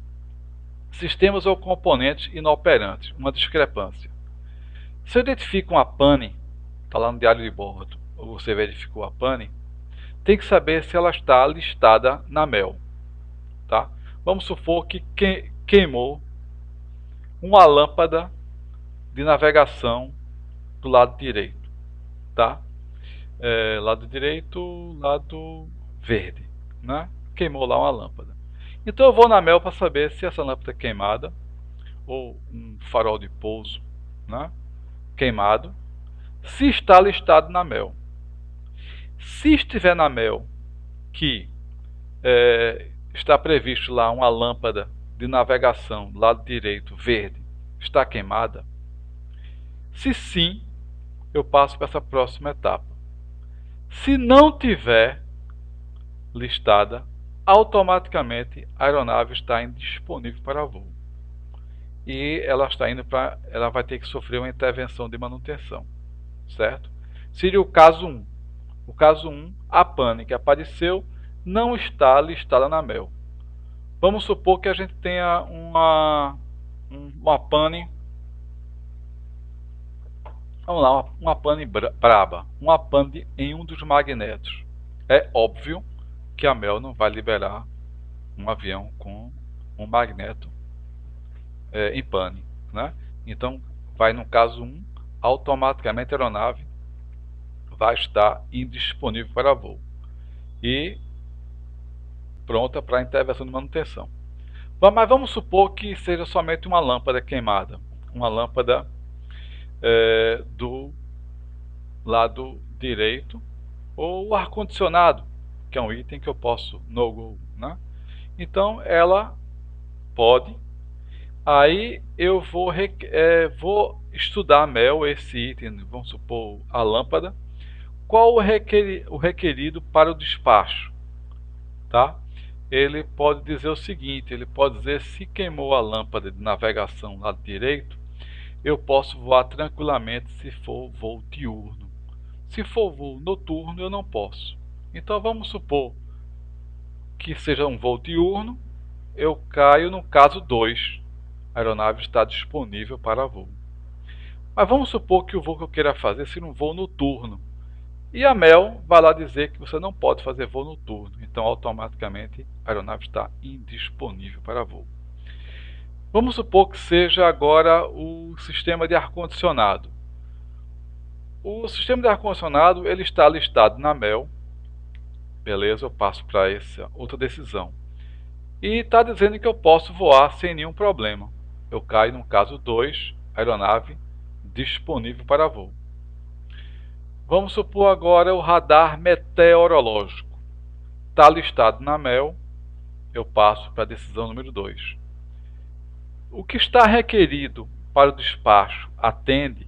Speaker 1: Sistemas ou componentes inoperantes. Uma discrepância. Se eu identifico uma pane, está lá no diário de bordo, ou você verificou a pane, tem que saber se ela está listada na MEL. Tá? Vamos supor que queimou uma lâmpada de navegação do lado direito. Tá? Lado direito, lado verde, né? Queimou lá uma lâmpada. Então eu vou na MEL para saber se essa lâmpada é queimada, ou um farol de pouso, né? Queimado, se está listado na MEL. Se estiver na MEL que está previsto lá uma lâmpada de navegação do lado direito verde, está queimada, se sim, eu passo para essa próxima etapa. Se não tiver listada, automaticamente a aeronave está indisponível para voo. E ela vai ter que sofrer uma intervenção de manutenção, certo? Seria o caso 1. O caso 1, a pane que apareceu não está listada na MEL. Vamos supor que a gente tenha uma pane, vamos lá, uma pane braba, uma pane em um dos magnetos. É óbvio que a MEL não vai liberar um avião com um magneto em pane, né? Então, vai no caso 1, automaticamente a aeronave vai estar indisponível para voo e pronta para a intervenção de manutenção. Mas vamos supor que seja somente uma lâmpada queimada, uma lâmpada do lado direito, ou o ar-condicionado, que é um item que eu posso no-go, né? Então ela pode. Aí eu vou estudar a MEL, esse item, vamos supor a lâmpada. Qual o requerido para o despacho? Tá? Ele pode dizer o seguinte, ele pode dizer: se queimou a lâmpada de navegação lado direito, eu posso voar tranquilamente se for voo diurno. Se for voo noturno, eu não posso. Então vamos supor que seja um voo diurno, eu caio no caso 2. A aeronave está disponível para voo. Mas vamos supor que o voo que eu queira fazer seja um voo noturno. E a MEL vai lá dizer que você não pode fazer voo noturno. Então, automaticamente, a aeronave está indisponível para voo. Vamos supor que seja agora o sistema de ar-condicionado. O sistema de ar-condicionado ele está listado na MEL. Beleza, eu passo para essa outra decisão. E está dizendo que eu posso voar sem nenhum problema. Eu caio no caso 2, aeronave disponível para voo. Vamos supor agora o radar meteorológico. Está listado na MEL, eu passo para a decisão número 2. O que está requerido para o despacho atende.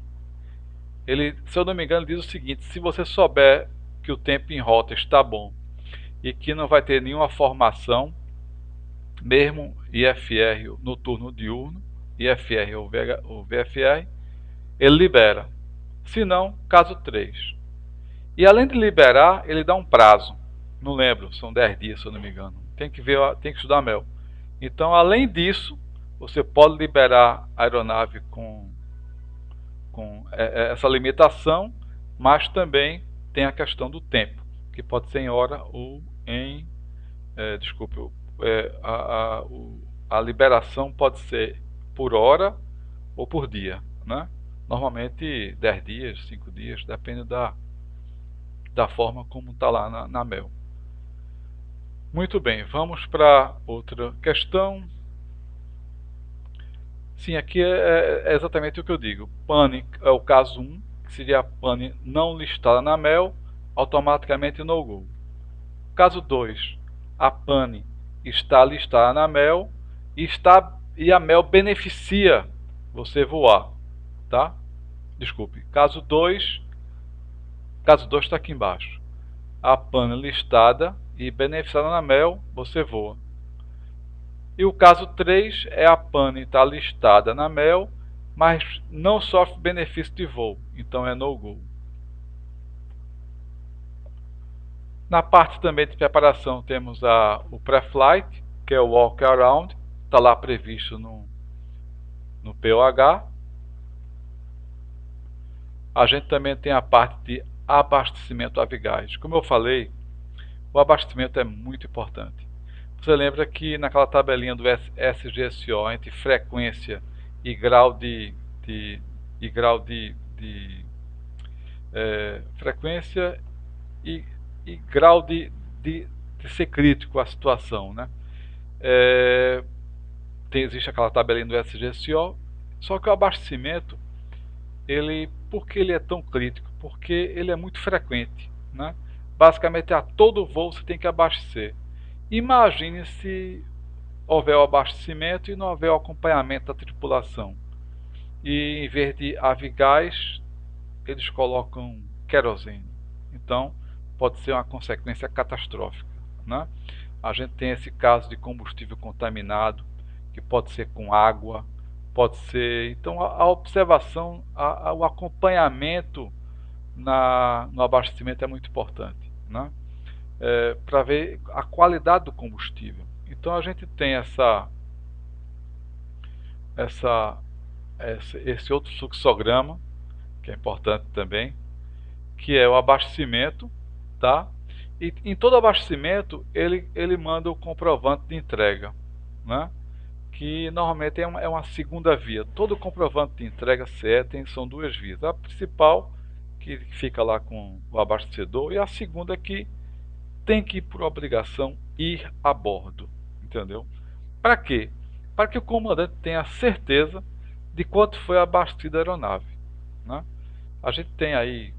Speaker 1: Ele, se eu não me engano, diz o seguinte: se você souber que o tempo em rota está bom e que não vai ter nenhuma formação, mesmo IFR noturno diurno, IFR ou VFR, ele libera. Se não, caso 3. E além de liberar, ele dá um prazo. Não lembro, são 10 dias, se eu não me engano. Tem que ver, tem que estudar a MEL. Então, além disso, você pode liberar a aeronave com essa limitação, mas também tem a questão do tempo, que pode ser em hora ou em... desculpe, a liberação pode ser por hora ou por dia, né? Normalmente 10 dias, 5 dias, depende da forma como está lá na MEL. Muito bem, vamos para outra questão. Sim, aqui é exatamente o que eu digo. pane é o caso 1, que seria a pane não listada na MEL, automaticamente no go. Caso 2, a pane está listada na MEL e a MEL beneficia você voar, tá? Desculpe, caso 2 está aqui embaixo. A pane listada e beneficiada na MEL, você voa. E o caso 3 é a pane está listada na MEL, mas não sofre benefício de voo, então é no go. Na parte também de preparação temos o pré-flight, que é o walk around, está lá previsto no POH. A gente também tem a parte de abastecimento avigás. Como eu falei, o abastecimento é muito importante. Você lembra que naquela tabelinha do SGSO entre frequência e grau frequência e grau de ser crítico a situação, né? Existe aquela tabelinha do SGSO, só que o abastecimento, por que ele é tão crítico? Porque ele é muito frequente, né? Basicamente a todo voo você tem que abastecer. Imagine se houver o abastecimento e não houver o acompanhamento da tripulação. E em vez de avigás, eles colocam querosene. Então, pode ser uma consequência catastrófica, né? A gente tem esse caso de combustível contaminado, que pode ser com água, pode ser... Então, a observação, o acompanhamento no abastecimento é muito importante, né? Para ver a qualidade do combustível. Então, a gente tem esse outro fluxograma, que é importante também, que é o abastecimento, tá? E em todo abastecimento ele manda o comprovante de entrega, né? Que normalmente é uma segunda via. Todo comprovante de entrega CE são duas vias. A principal, que fica lá com o abastecedor, e a segunda que tem que, por obrigação, ir a bordo, entendeu? Para quê? Para que o comandante tenha certeza de quanto foi abastecida a aeronave, né? A gente tem aí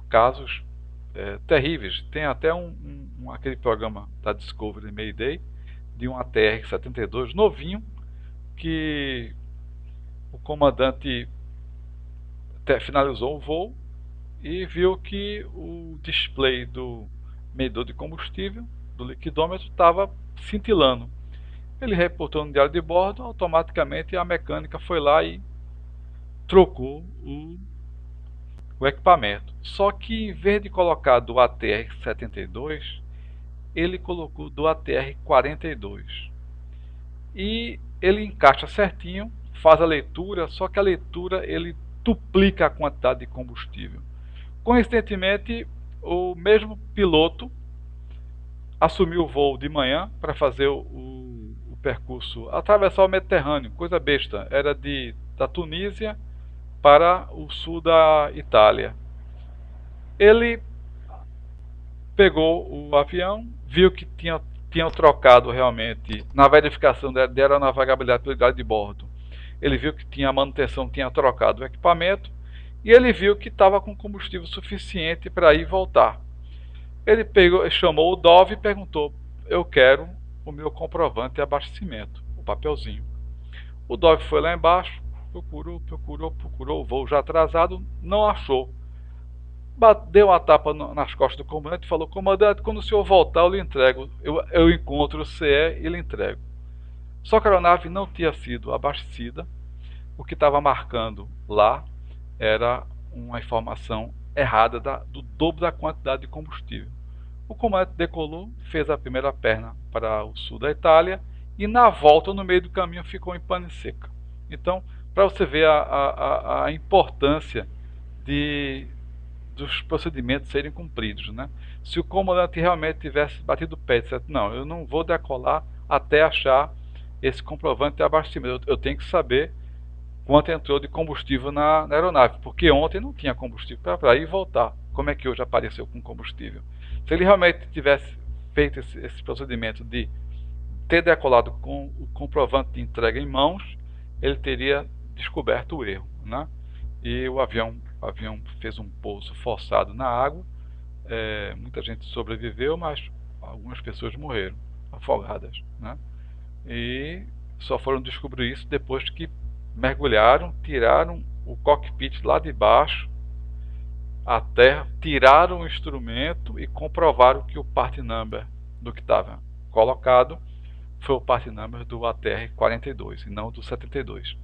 Speaker 1: casos terríveis. Tem até aquele programa da Discovery Mayday, de um ATR-72 novinho, que o comandante finalizou o voo e viu que o display do medidor de combustível, do liquidômetro, estava cintilando. Ele reportou no diário de bordo, automaticamente a mecânica foi lá e trocou o equipamento. Só que em vez de colocar do ATR-72, ele colocou do ATR-42. E ele encaixa certinho, faz a leitura, só que a leitura ele duplica a quantidade de combustível. Coincidentemente, o mesmo piloto assumiu o voo de manhã para fazer o percurso, atravessar o Mediterrâneo, coisa besta, era da Tunísia para o sul da Itália. Ele pegou o avião, viu que tinham trocado realmente, na verificação de aeronavegabilidade pelo diário de bordo, ele viu que a manutenção tinha trocado o equipamento, e ele viu que estava com combustível suficiente para ir e voltar. Ele chamou o Dove e perguntou: eu quero o meu comprovante de abastecimento, o papelzinho. O Dove foi lá embaixo, procurou o voo já atrasado, não achou. Deu uma tapa nas costas do comandante e falou: comandante, quando o senhor voltar eu lhe entrego, eu encontro o CE e lhe entrego. Só que a aeronave não tinha sido abastecida, o que estava marcando lá era uma informação errada do dobro da quantidade de combustível. O comandante decolou, fez a primeira perna para o sul da Itália e na volta, no meio do caminho, ficou em pane seca. Então, para você ver a importância dos procedimentos serem cumpridos, né? Se o comandante realmente tivesse batido o pé e dissesse: não, eu não vou decolar até achar esse comprovante de abastecimento, eu tenho que saber quanto entrou de combustível na aeronave, porque ontem não tinha combustível para ir e voltar. Como é que hoje apareceu com combustível? Se ele realmente tivesse feito esse procedimento de ter decolado com o comprovante de entrega em mãos, ele teria descoberto o erro, né? E o avião fez um pouso forçado na água, muita gente sobreviveu, mas algumas pessoas morreram afogadas, né? E só foram descobrir isso depois que mergulharam, tiraram o cockpit lá de baixo, a terra, tiraram o instrumento e comprovaram que o part number do que estava colocado foi o part number do ATR-42 e não do 72.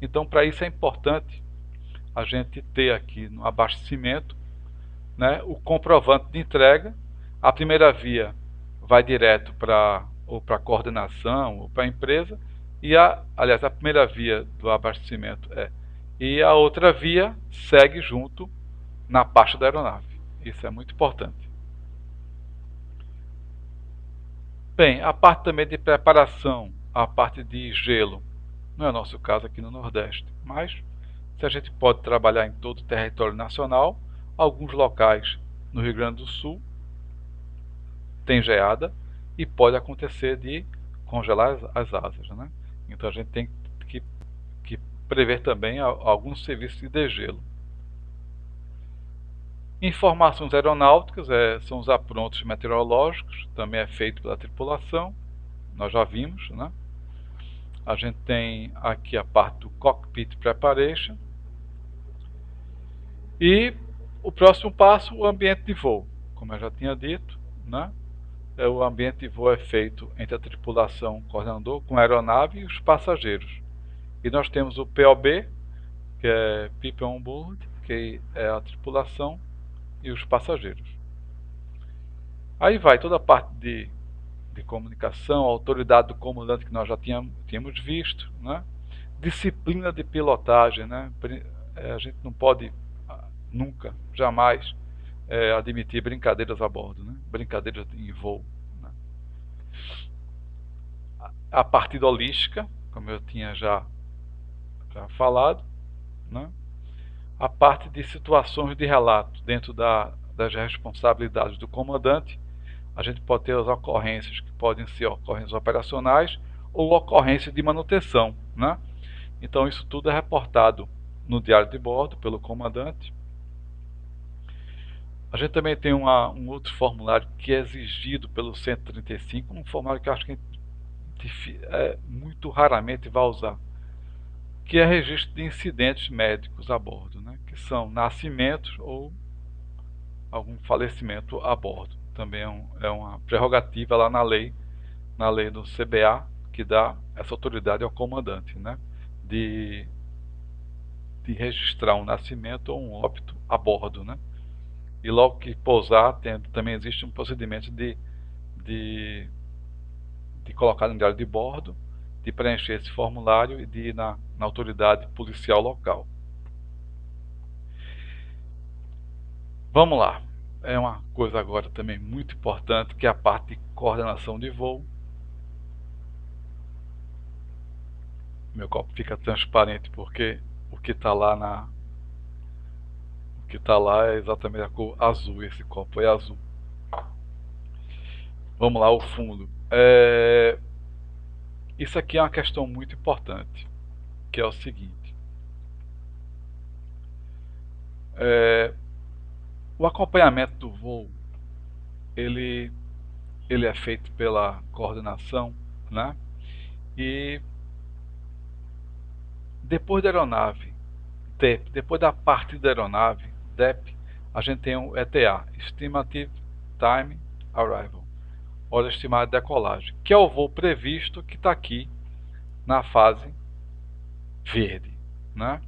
Speaker 1: Então, para isso é importante a gente ter aqui no abastecimento, né, o comprovante de entrega. A primeira via vai direto para a coordenação ou para a empresa, e aliás, a primeira via do abastecimento e a outra via segue junto na pasta da aeronave. Isso é muito importante. Bem, a parte também de preparação, a parte de gelo, não é o nosso caso aqui no Nordeste, mas se a gente pode trabalhar em todo o território nacional, alguns locais no Rio Grande do Sul tem geada e pode acontecer de congelar as asas, né? Então a gente tem que prever também alguns serviços de degelo. Informações aeronáuticas são os aprontos meteorológicos, também é feito pela tripulação, nós já vimos, né? A gente tem aqui a parte do Cockpit Preparation. E o próximo passo, o ambiente de voo. Como eu já tinha dito, né? O ambiente de voo é feito entre a tripulação, o coordenador, com a aeronave e os passageiros. E nós temos o POB, que é People on Board, que é a tripulação e os passageiros. Aí vai toda a parte de comunicação, a autoridade do comandante que nós já tínhamos visto, né? Disciplina de pilotagem, né? A gente não pode nunca, jamais admitir brincadeiras a bordo, né? Brincadeiras em voo, né? A parte de holística, como eu tinha já falado, né? A parte de situações de relato dentro das responsabilidades do comandante. A gente pode ter as ocorrências que podem ser ocorrências operacionais ou ocorrências de manutenção, né? Então isso tudo é reportado no diário de bordo pelo comandante. A gente também tem um outro formulário que é exigido pelo 135, um formulário que eu acho que muito raramente vai usar, que é registro de incidentes médicos a bordo, né? Que são nascimentos ou algum falecimento a bordo. Também é uma prerrogativa lá na lei do CBA, que dá essa autoridade ao comandante, né? De registrar um nascimento ou um óbito a bordo, né? E logo que pousar, também existe um procedimento de de colocar no diário de bordo, de preencher esse formulário e de ir na autoridade policial local. Vamos lá. É uma coisa agora também muito importante, que é a parte de coordenação de voo. Meu copo fica transparente porque o que está lá é exatamente a cor azul. Esse copo é azul. Vamos lá, o fundo. Isso aqui é uma questão muito importante, que é o seguinte. O acompanhamento do voo, ele é feito pela coordenação, né? E depois da aeronave, depois da partida da aeronave, DEP, a gente tem o ETA, Estimative Time Arrival, hora estimada de decolagem, que é o voo previsto que está aqui na fase verde, né?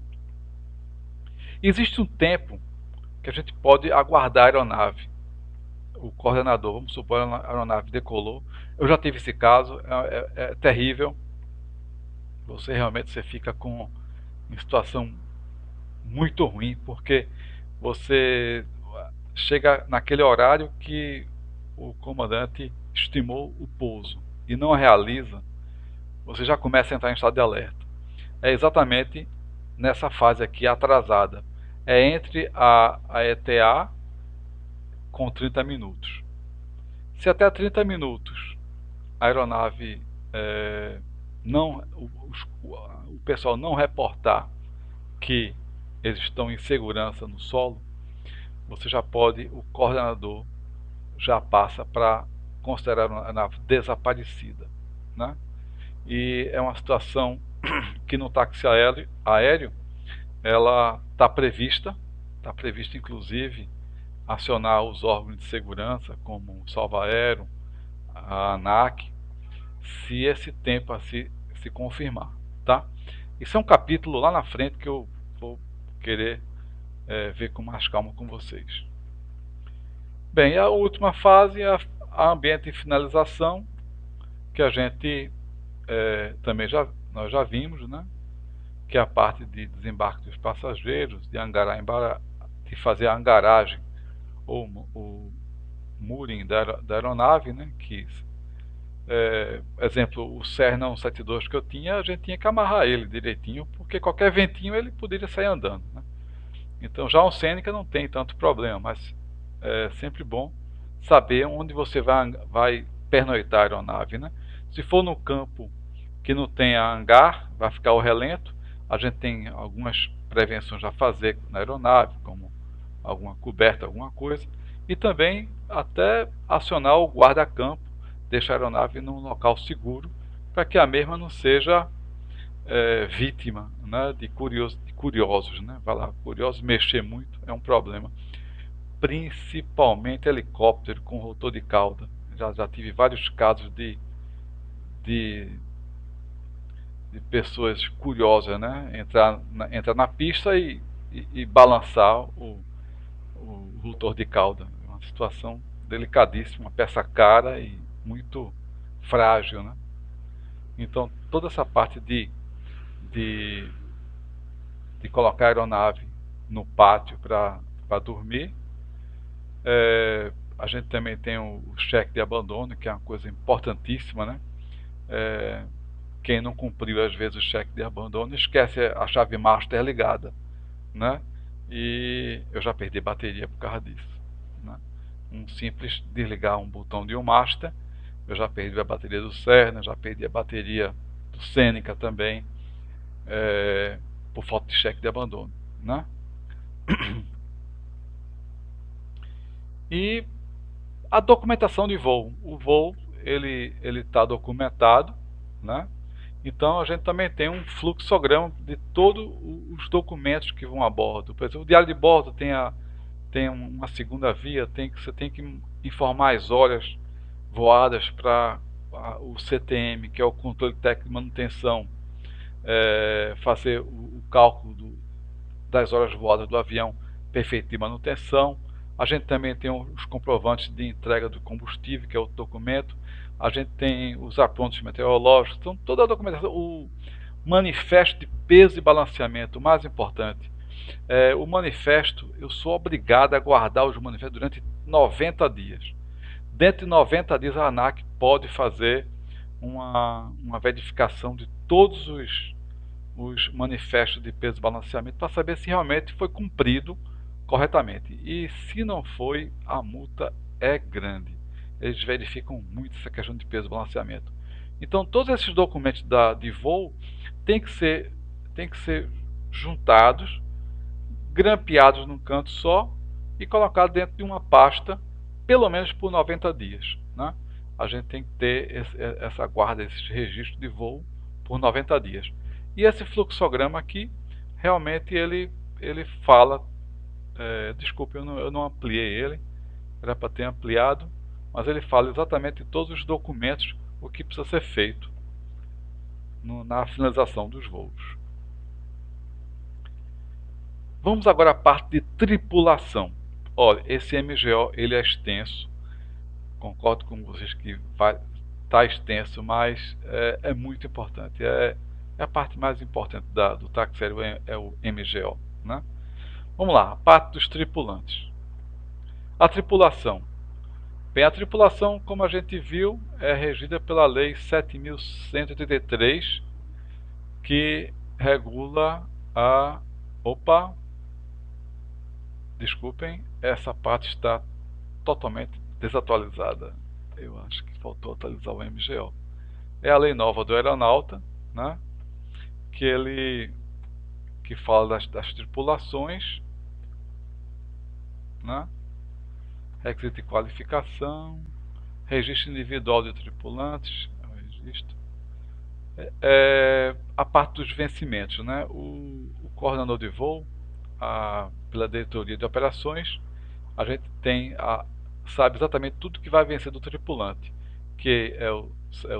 Speaker 1: Existe um tempo que a gente pode aguardar a aeronave. O coordenador, vamos supor, a aeronave decolou. Eu já tive esse caso, é terrível. Você realmente fica em situação muito ruim, porque você chega naquele horário que o comandante estimou o pouso e não realiza, você já começa a entrar em estado de alerta. É exatamente nessa fase aqui atrasada. É entre a ETA com 30 minutos. Se até 30 minutos a aeronave o pessoal não reportar que eles estão em segurança no solo, você já pode, o coordenador já passa para considerar a aeronave desaparecida, né? E é uma situação que no táxi aéreo ela está prevista inclusive acionar os órgãos de segurança como o Salvaero, a ANAC, se esse tempo se confirmar, tá? Isso é um capítulo lá na frente que eu vou querer ver com mais calma com vocês. Bem, a última fase é a ambiente de finalização, que a gente também nós já vimos, né? Que é a parte de desembarque dos passageiros, de fazer a angaragem ou o mooring da aeronave, né? Que, exemplo, o Cessna 172 que eu tinha, a gente tinha que amarrar ele direitinho, porque qualquer ventinho ele poderia sair andando, né? Então já o Seneca não tem tanto problema, mas é sempre bom saber onde você vai pernoitar a aeronave, né? Se for no campo que não tenha hangar, vai ficar o relento. A gente tem algumas prevenções a fazer na aeronave, como alguma coberta, alguma coisa, e também até acionar o guarda-campo, deixar a aeronave num local seguro, para que a mesma não seja vítima, né, de curiosos, né? Vai lá, curiosos, mexer muito é um problema, principalmente helicóptero com rotor de cauda. Já tive vários casos de pessoas curiosas, né? Entrar na pista e balançar o rotor de cauda. É uma situação delicadíssima, uma peça cara e muito frágil, né? Então toda essa parte de colocar a aeronave no pátio para dormir. A gente também tem o cheque de abandono, que é uma coisa importantíssima, né? Quem não cumpriu às vezes o cheque de abandono esquece a chave master ligada, né? E eu já perdi bateria por causa disso, né? Um simples desligar um botão de um master, eu já perdi a bateria do Cessna, já perdi a bateria do Seneca também, por falta de cheque de abandono, né? E a documentação de voo. O voo ele está documentado, né? Então a gente também tem um fluxograma de todos os documentos que vão a bordo. Por exemplo, o diário de bordo tem uma segunda via, você tem que informar as horas voadas para o CTM, que é o controle técnico de manutenção, fazer o cálculo das horas voadas do avião perfeito de manutenção, A gente também tem os comprovantes de entrega do combustível, que é outro documento. A gente tem os aprontos meteorológicos, então toda a documentação, o manifesto de peso e balanceamento, o mais importante. O manifesto, eu sou obrigado a guardar os manifestos durante 90 dias. Dentro de 90 dias a ANAC pode fazer uma verificação de todos os manifestos de peso e balanceamento para saber se realmente foi cumprido corretamente. E se não foi, a multa é grande. Eles verificam muito essa questão de peso e balanceamento. Então todos esses documentos de voo têm que ser juntados, grampeados num canto só e colocados dentro de uma pasta, pelo menos por 90 dias. Né? A gente tem que ter essa guarda, esse registro de voo por 90 dias. E esse fluxograma aqui, realmente ele fala, desculpe, eu não ampliei ele, era para ter ampliado, mas ele fala exatamente todos os documentos, o que precisa ser feito na finalização dos voos. Vamos agora à parte de tripulação. Olha, esse MGO ele é extenso, concordo com vocês que está extenso, mas é muito importante. É a parte mais importante do táxi aéreo é o MGO. Né? Vamos lá, a parte dos tripulantes. A tripulação. Bem, a tripulação, como a gente viu, é regida pela Lei 7.183, que regula a... Opa! Desculpem, essa parte está totalmente desatualizada. Eu acho que faltou atualizar o MGO. É a lei nova do aeronauta, né? Que fala das tripulações, né? Requisito de qualificação, registro individual de tripulantes, registro. A parte dos vencimentos, né? O coordenador de voo, pela diretoria de operações, a gente sabe exatamente tudo que vai vencer do tripulante, que é o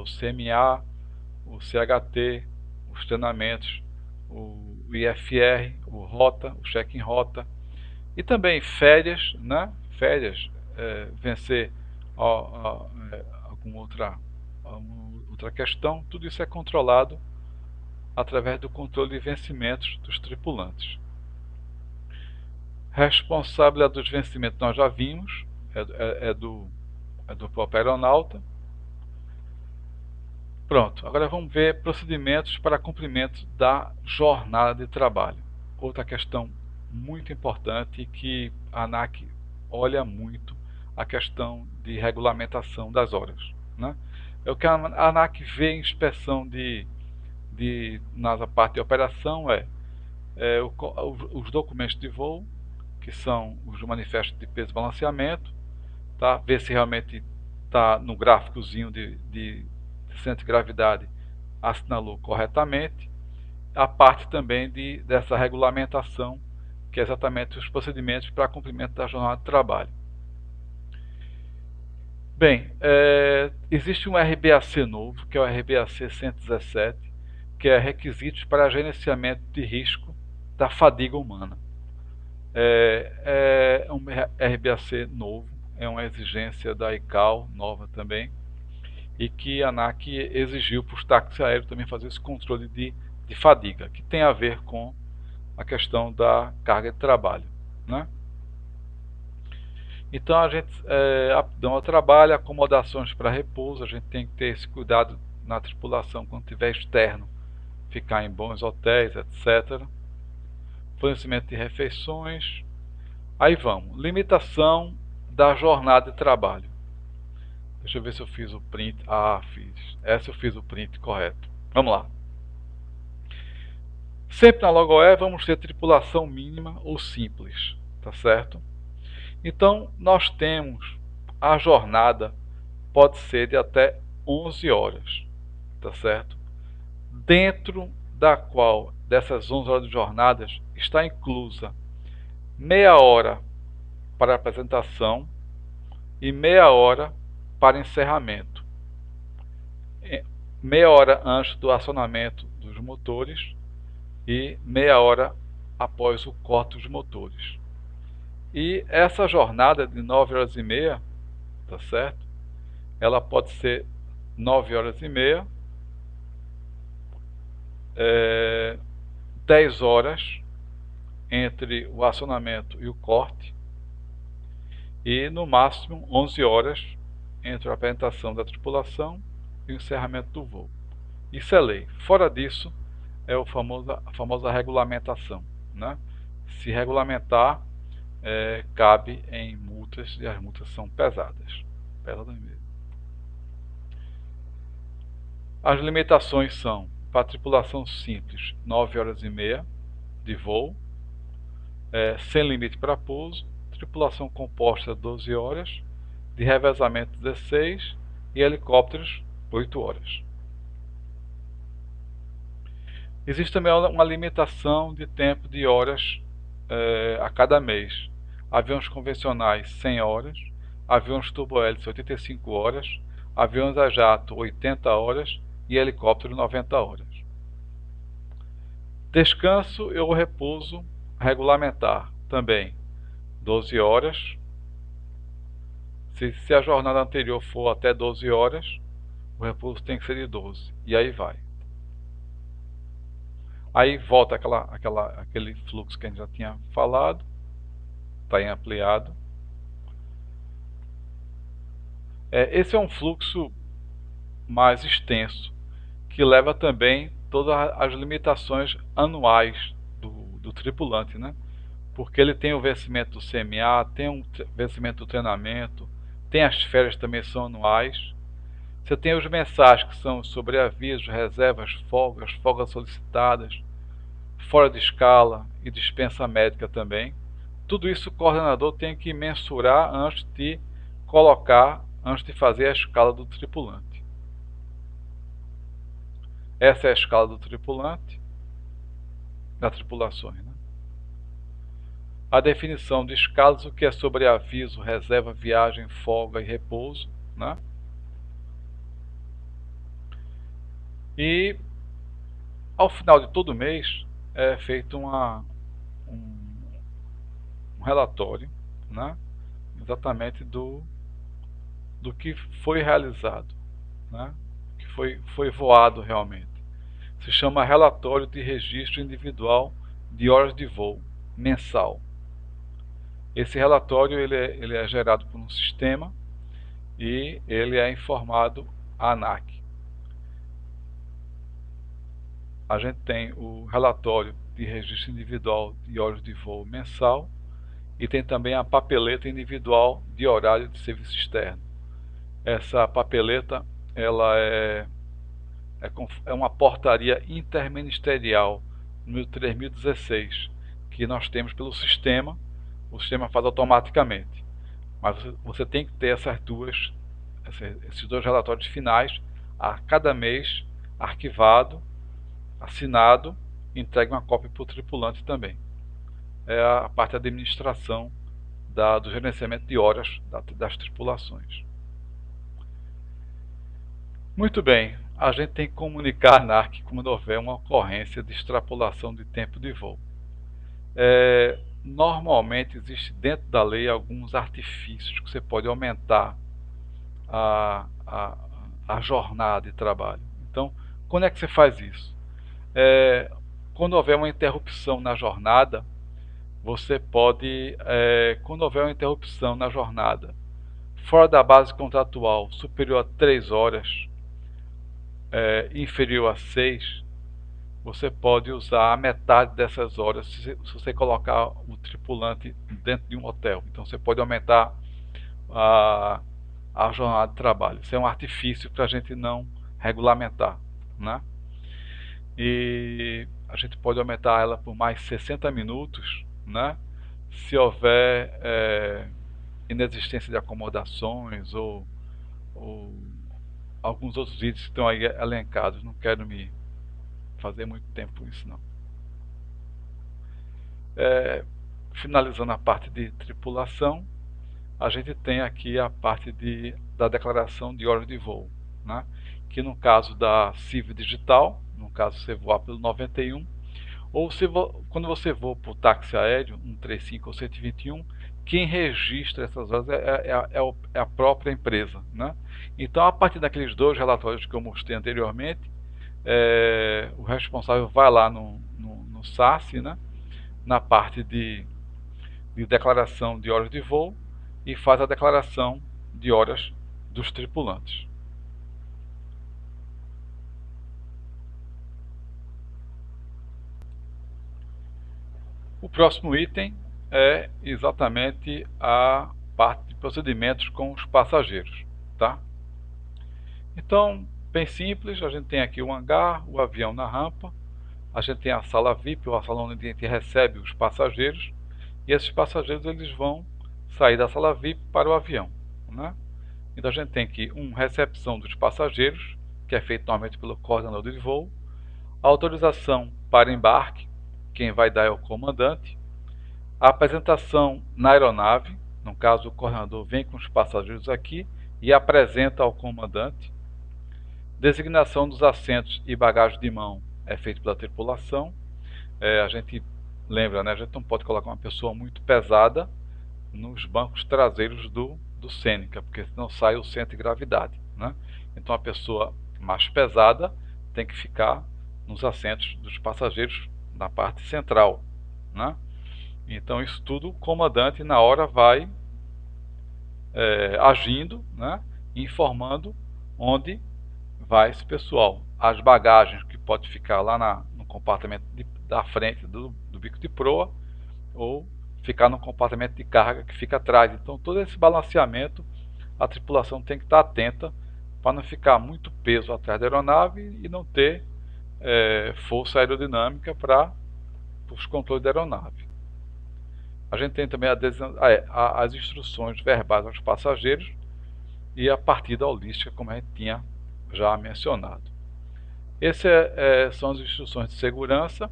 Speaker 1: CMA, o CHT, os treinamentos, o IFR, o rota, o check-in rota, e também férias, né? Férias, vencer alguma outra questão, tudo isso é controlado através do controle de vencimentos dos tripulantes. Responsabilidade dos vencimentos nós já vimos, é do próprio aeronauta. Pronto, agora vamos ver procedimentos para cumprimento da jornada de trabalho. Outra questão muito importante que a ANAC olha muito, a questão de regulamentação das horas. Né? É o que a ANAC vê em inspeção na parte de operação, os documentos de voo, que são os manifestos de peso e balanceamento, tá? Ver se realmente está no gráficozinho de centro de gravidade, assinalou corretamente. A parte também dessa regulamentação, que é exatamente os procedimentos para cumprimento da jornada de trabalho. Bem, existe um RBAC novo, que é o RBAC 117, que é requisitos para gerenciamento de risco da fadiga humana. É um RBAC novo, é uma exigência da ICAO, nova também, e que a ANAC exigiu para os táxis aéreos também fazer esse controle de fadiga, que tem a ver com a questão da carga de trabalho. Né? Então a gente, aptidão ao trabalho, acomodações para repouso, a gente tem que ter esse cuidado na tripulação quando estiver externo, ficar em bons hotéis, etc. Fornecimento de refeições. Aí vamos, limitação da jornada de trabalho. Deixa eu ver se eu fiz o print. Fiz. Essa eu fiz o print correto. Vamos lá. Sempre na LogOE vamos ter tripulação mínima ou simples, tá certo? Então nós temos a jornada pode ser de até 11 horas, tá certo? Dentro da qual dessas 11 horas de jornadas está inclusa meia hora para apresentação e meia hora para encerramento. Meia hora antes do acionamento dos motores e meia hora após o corte dos motores. E essa jornada de 9 horas e meia, tá certo? Ela pode ser 9 horas e meia, 10 horas entre o acionamento e o corte, e no máximo 11 horas entre a apresentação da tripulação e o encerramento do voo. Isso é lei. Fora disso, é a famosa regulamentação, né? Se regulamentar, cabe em multas, e as multas são pesadas. Pesadas mesmo. As limitações são, para tripulação simples, 9 horas e meia de voo, sem limite para pouso, tripulação composta 12 horas, de revezamento 16 e helicópteros 8 horas. Existe também uma limitação de tempo de horas a cada mês. Aviões convencionais 100 horas, aviões turbohélice 85 horas, aviões a jato 80 horas e helicóptero 90 horas. Descanso ou repouso regulamentar também 12 horas. Se a jornada anterior for até 12 horas, o repouso tem que ser de 12. E aí vai. Aí volta aquele fluxo que a gente já tinha falado, está em ampliado. Esse é um fluxo mais extenso, que leva também todas as limitações anuais do tripulante, né? Porque ele tem o vencimento do CMA, tem o vencimento do treinamento, tem as férias também são anuais. Você tem os mensais que são sobreavisos, reservas, folgas solicitadas, fora de escala e dispensa médica também. Tudo isso o coordenador tem que mensurar antes de colocar, antes de fazer a escala do tripulante. Essa é a escala do tripulante, das tripulações, né? A definição de escalas, o que é sobreaviso, reserva, viagem, folga e repouso, né? E ao final de todo mês é feito um relatório, né? Exatamente do que foi realizado, né? Que foi voado realmente. Se chama relatório de registro individual de horas de voo mensal. Esse relatório ele é gerado por um sistema e ele é informado à ANAC. A gente tem o relatório de registro individual de horas de voo mensal e tem também a papeleta individual de horário de serviço externo. Essa papeleta ela é uma portaria interministerial número 3016 que nós temos pelo sistema. O sistema faz automaticamente, mas você tem que ter esses dois relatórios finais a cada mês, arquivado, assinado, e entregue uma cópia para o tripulante também. É a parte da administração do gerenciamento de horas das tripulações. Muito bem, a gente tem que comunicar à ANAC quando houver uma ocorrência de extrapolação de tempo de voo. Normalmente existe dentro da lei alguns artifícios que você pode aumentar a jornada de trabalho. Então, quando é que você faz isso? Quando houver uma interrupção na jornada, você pode, quando houver uma interrupção na jornada fora da base contratual superior a 3 horas, inferior a 6, você pode usar a metade dessas horas se você colocar o tripulante dentro de um hotel. Então você pode aumentar a jornada de trabalho. Isso é um artifício para a gente não regulamentar, né? E a gente pode aumentar ela por mais 60 minutos, né? Se houver inexistência de acomodações ou alguns outros itens que estão aí elencados. Não quero me fazer muito tempo com isso não. Finalizando a parte de tripulação, a gente tem aqui a parte da declaração de horas de voo, né? Que no caso da CIV digital, no caso você voar pelo 91, ou quando você voa por táxi aéreo 135 ou 121, quem registra essas horas é a própria empresa, né? Então, a partir daqueles dois relatórios que eu mostrei anteriormente, o responsável vai lá no SAS, né? Na parte de declaração de horas de voo e faz a declaração de horas dos tripulantes. O próximo item é exatamente a parte de procedimentos com os passageiros, tá? Então, bem simples, a gente tem aqui o hangar, o avião na rampa, a gente tem a sala VIP, ou a sala onde a gente recebe os passageiros, e esses passageiros eles vão sair da sala VIP para o avião, né? Então a gente tem aqui uma recepção dos passageiros, que é feito normalmente pelo coordenador de voo, a autorização para embarque, quem vai dar é o comandante, a apresentação na aeronave, no caso o coordenador vem com os passageiros aqui e apresenta ao comandante, designação dos assentos e bagagem de mão é feito pela tripulação, a gente lembra, né, a gente não pode colocar uma pessoa muito pesada nos bancos traseiros do Seneca, porque senão sai o centro de gravidade, né? Então a pessoa mais pesada tem que ficar nos assentos dos passageiros na parte central, né? Então isso tudo o comandante na hora vai agindo, né? Informando onde vai esse pessoal. As bagagens que pode ficar lá no compartimento da frente do bico de proa ou ficar no compartimento de carga que fica atrás. Então todo esse balanceamento a tripulação tem que estar atenta para não ficar muito peso atrás da aeronave e não ter força aerodinâmica para os controles da aeronave. A gente tem também as instruções verbais aos passageiros e a partida holística, como a gente tinha já mencionado. Essas são as instruções de segurança.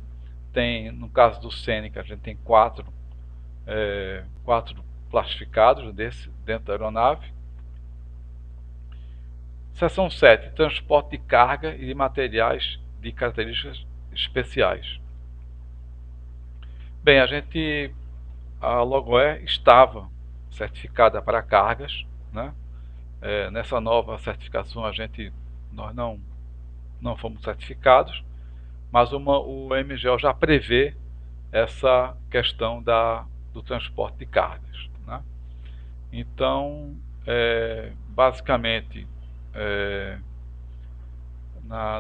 Speaker 1: Tem, no caso do Seneca, a gente tem quatro plastificados dentro da aeronave. Seção 7. Transporte de carga e de materiais de características especiais. Bem, a Logoair estava certificada para cargas, né? Nessa nova certificação nós não fomos certificados, mas o MGO já prevê essa questão do transporte de cargas, né? Então, basicamente,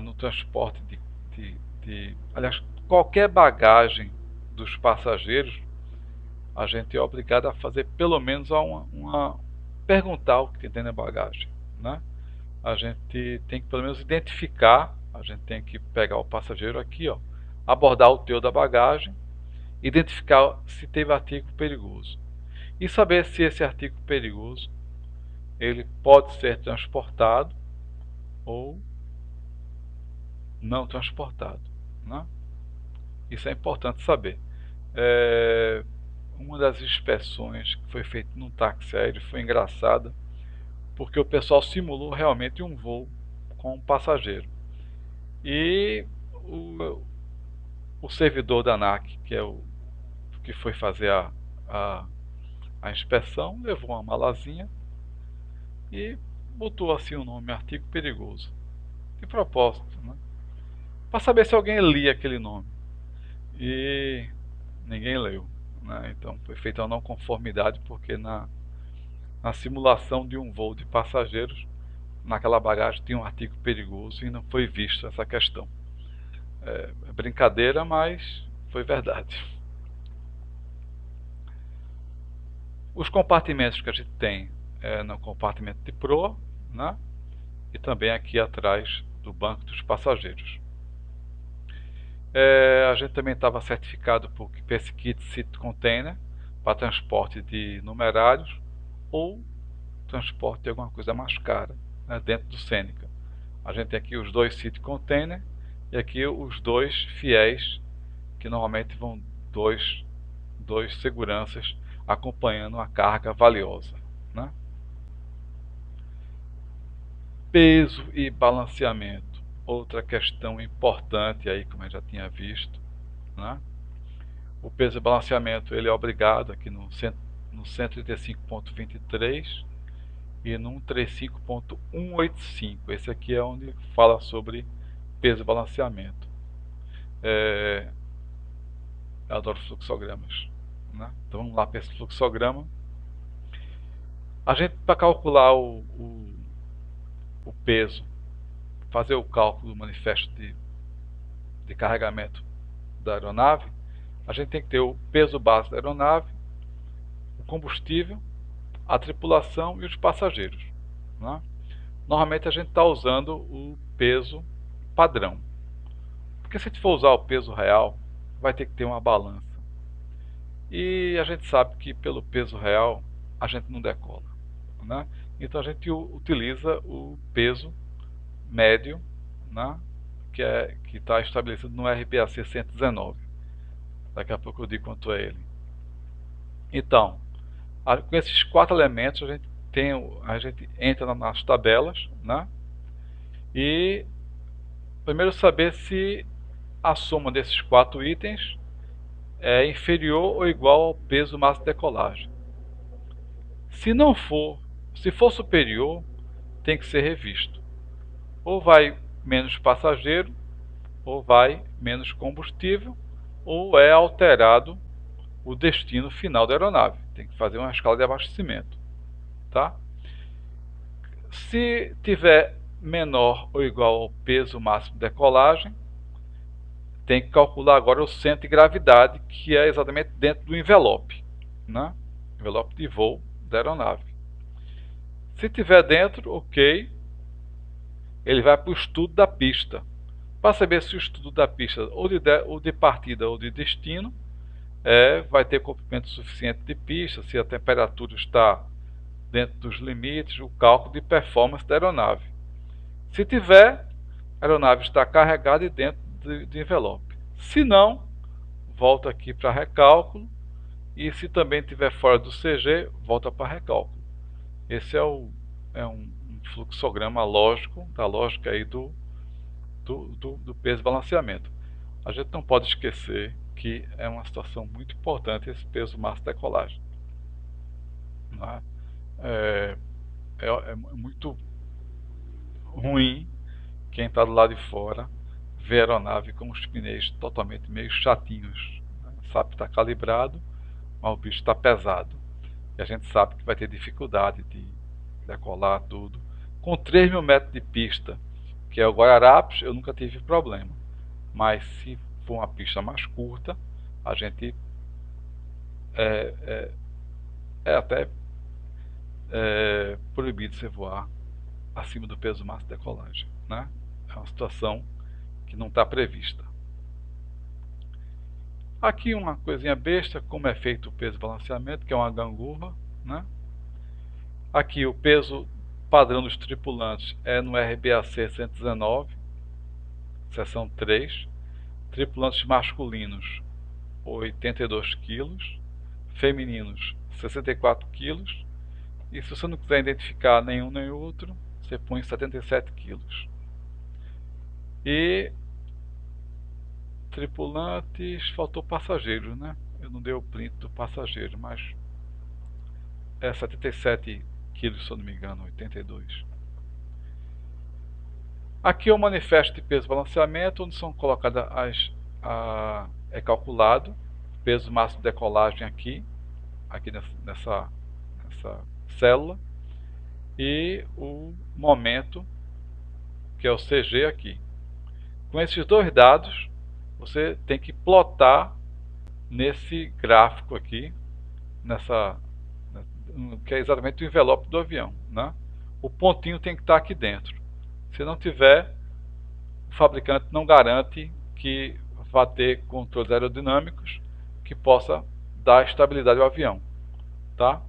Speaker 1: no transporte aliás, qualquer bagagem dos passageiros, a gente é obrigado a fazer pelo menos perguntar o que tem na bagagem, né? A gente tem que pelo menos identificar, a gente tem que pegar o passageiro aqui, ó, abordar o teor da bagagem, identificar se teve artigo perigoso e saber se esse artigo perigoso ele pode ser transportado ou não transportado, né? Isso é importante saber. Uma das inspeções que foi feita num táxi aéreo foi engraçada, porque o pessoal simulou realmente um voo com um passageiro. E o servidor da ANAC, que foi fazer a inspeção, levou uma malazinha e botou assim o nome, artigo perigoso, de propósito, né? Para saber se alguém lia aquele nome. E ninguém leu, né? Então foi feita uma não conformidade, porque na simulação de um voo de passageiros, naquela bagagem tinha um artigo perigoso e não foi vista essa questão. É brincadeira, mas foi verdade. Os compartimentos que a gente tem no compartimento de proa, né? E também aqui atrás do banco dos passageiros. A gente também estava certificado por esse kit Seat Container para transporte de numerários ou transporte de alguma coisa mais cara, né, dentro do Seneca. A gente tem aqui os dois Seat Container e aqui os dois fiéis, que normalmente vão dois seguranças acompanhando uma carga valiosa, né? Peso e balanceamento, outra questão importante aí, como eu já tinha visto, né? O peso e balanceamento ele é obrigado aqui no centro no 135.23 e no 135.185. Esse aqui é onde fala sobre peso e balanceamento. Eu adoro fluxogramas, né? Então vamos lá para esse fluxograma. A gente, para calcular o peso, fazer o cálculo do manifesto de carregamento da aeronave, a gente tem que ter o peso base da aeronave, o combustível, a tripulação e os passageiros, né? Normalmente a gente está usando o peso padrão, porque se a gente for usar o peso real, vai ter que ter uma balança. E a gente sabe que pelo peso real a gente não decola, né? Então a gente utiliza o peso médio, né? Que está estabelecido no RBAC 119. Daqui a pouco eu digo quanto é ele. Então, com esses 4 elementos a gente entra nas tabelas, né? E primeiro saber se a soma desses 4 itens é inferior ou igual ao peso máximo de decolagem. Se não for, se for superior, tem que ser revisto. Ou vai menos passageiro, ou vai menos combustível, ou é alterado o destino final da aeronave. Tem que fazer uma escala de abastecimento, tá? Se tiver menor ou igual ao peso máximo de decolagem, tem que calcular agora o centro de gravidade, que é exatamente dentro do envelope, né? Envelope de voo da aeronave. Se tiver dentro, ok, ele vai para o estudo da pista, para saber se o estudo da pista ou de partida ou de destino vai ter comprimento suficiente de pista, se a temperatura está dentro dos limites, o cálculo de performance da aeronave. Se tiver, a aeronave está carregada e dentro de envelope. Se não, volta aqui para recálculo, e se também estiver fora do CG, volta para recálculo. Esse é um fluxograma lógico, da lógica aí do peso e balanceamento. A gente não pode esquecer que é uma situação muito importante esse peso máximo de decolagem. Né? É muito ruim quem está do lado de fora ver a aeronave com os pneus totalmente meio chatinhos. Né? Sabe que está calibrado, mas o bicho está pesado. E a gente sabe que vai ter dificuldade de decolar tudo. Com 3.000 metros de pista, que é o Guararapes, eu nunca tive problema. Mas se for uma pista mais curta, a gente é até proibido você voar acima do peso máximo de decolagem, né? É uma situação que não está prevista. Aqui uma coisinha besta, como é feito o peso balanceamento, que é uma gangorra, né? Aqui o peso padrão dos tripulantes é no RBAC 119, seção 3. Tripulantes masculinos 82 kg, femininos 64 kg, e se você não quiser identificar nenhum nem outro, você põe 77 kg. E tripulantes, faltou passageiros, né? Eu não dei o print do passageiro, mas é 77 kg, se eu não me engano, 82. Aqui é o manifesto de peso e balanceamento, onde são colocadas é calculado o peso máximo de decolagem aqui nessa célula, e o momento, que é o CG aqui. Com esses dois dados, você tem que plotar nesse gráfico aqui, que é exatamente o envelope do avião, né? O pontinho tem que estar aqui dentro. Se não tiver, o fabricante não garante que vá ter controles aerodinâmicos que possa dar estabilidade ao avião, tá?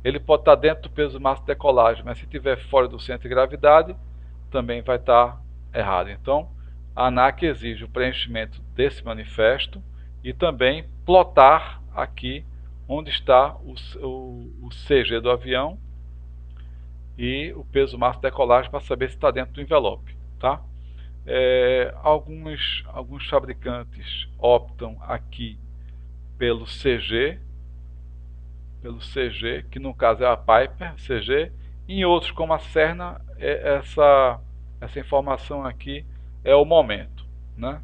Speaker 1: Ele pode estar dentro do peso máximo de decolagem, mas se estiver fora do centro de gravidade, também vai estar errado. Então, a ANAC exige o preenchimento desse manifesto e também plotar aqui onde está o CG do avião e o peso máximo de decolagem, para saber se está dentro do envelope, tá? Alguns fabricantes optam aqui pelo CG, pelo CG, que no caso é a Piper CG. Em outros, como a Cerna, essa informação aqui é o momento, né?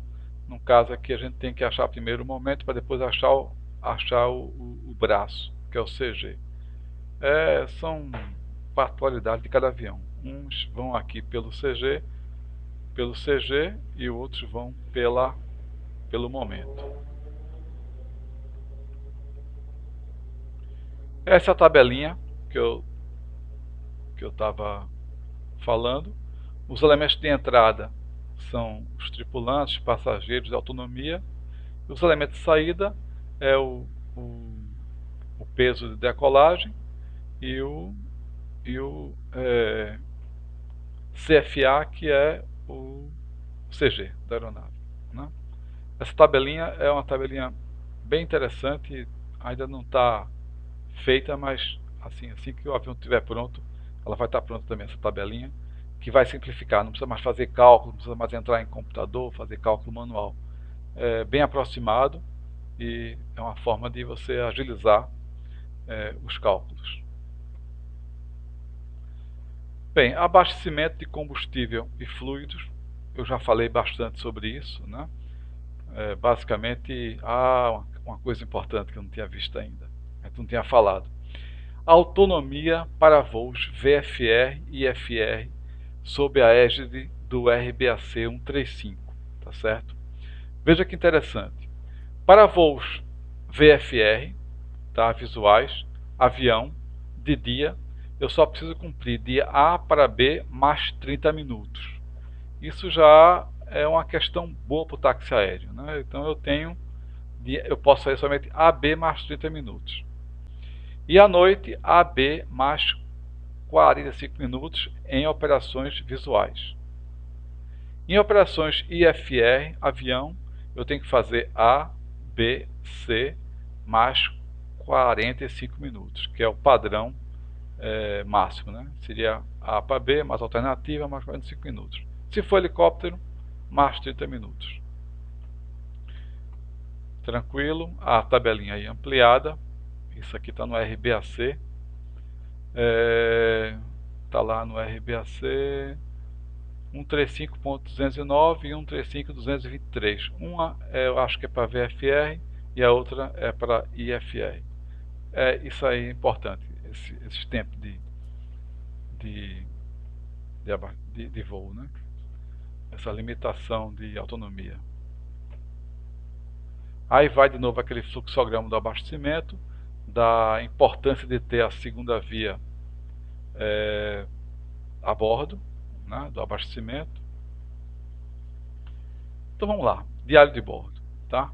Speaker 1: No caso aqui a gente tem que achar primeiro o momento para depois achar o braço, que é o CG. São particularidades de cada avião. Uns vão aqui pelo CG e outros vão pelo momento. Essa é a tabelinha que eu estava falando. Os elementos de entrada são os tripulantes, passageiros de autonomia. Os elementos de saída é o peso de decolagem e o CFA, que é o CG da aeronave, né? Essa tabelinha é uma tabelinha bem interessante, ainda não está feita, mas assim que o avião estiver pronto, ela vai estar pronta também, essa tabelinha, que vai simplificar, não precisa mais fazer cálculo, não precisa mais entrar em computador, fazer cálculo manual. É bem aproximado e é uma forma de você agilizar os cálculos. Bem, abastecimento de combustível e fluidos, eu já falei bastante sobre isso, né? Basicamente, uma coisa importante que eu não tinha visto ainda, eu não tinha falado. Autonomia para voos VFR e IFR sob a égide do RBAC 135, tá certo? Veja que interessante. Para voos VFR, tá, visuais, avião, de dia, eu só preciso cumprir de A para B mais 30 minutos. Isso já é uma questão boa para o táxi aéreo, né? Então eu posso fazer somente AB mais 30 minutos. E à noite, AB mais 45 minutos em operações visuais. Em operações IFR, avião, eu tenho que fazer A, B, C mais 45 minutos, que é o padrão máximo, né? Seria A para B mais alternativa mais 45 minutos. Se for helicóptero, mais 30 minutos. Tranquilo, a tabelinha aí ampliada. Isso aqui está no RBAC. Está lá no RBAC 135.209 e 135.223. Uma eu acho que é para VFR e a outra é para IFR. Isso aí é importante, esses tempos de voo, né? Essa limitação de autonomia. Aí vai de novo aquele fluxograma do abastecimento, da importância de ter a segunda via a bordo, né, do abastecimento. Então vamos lá, diário de bordo, tá?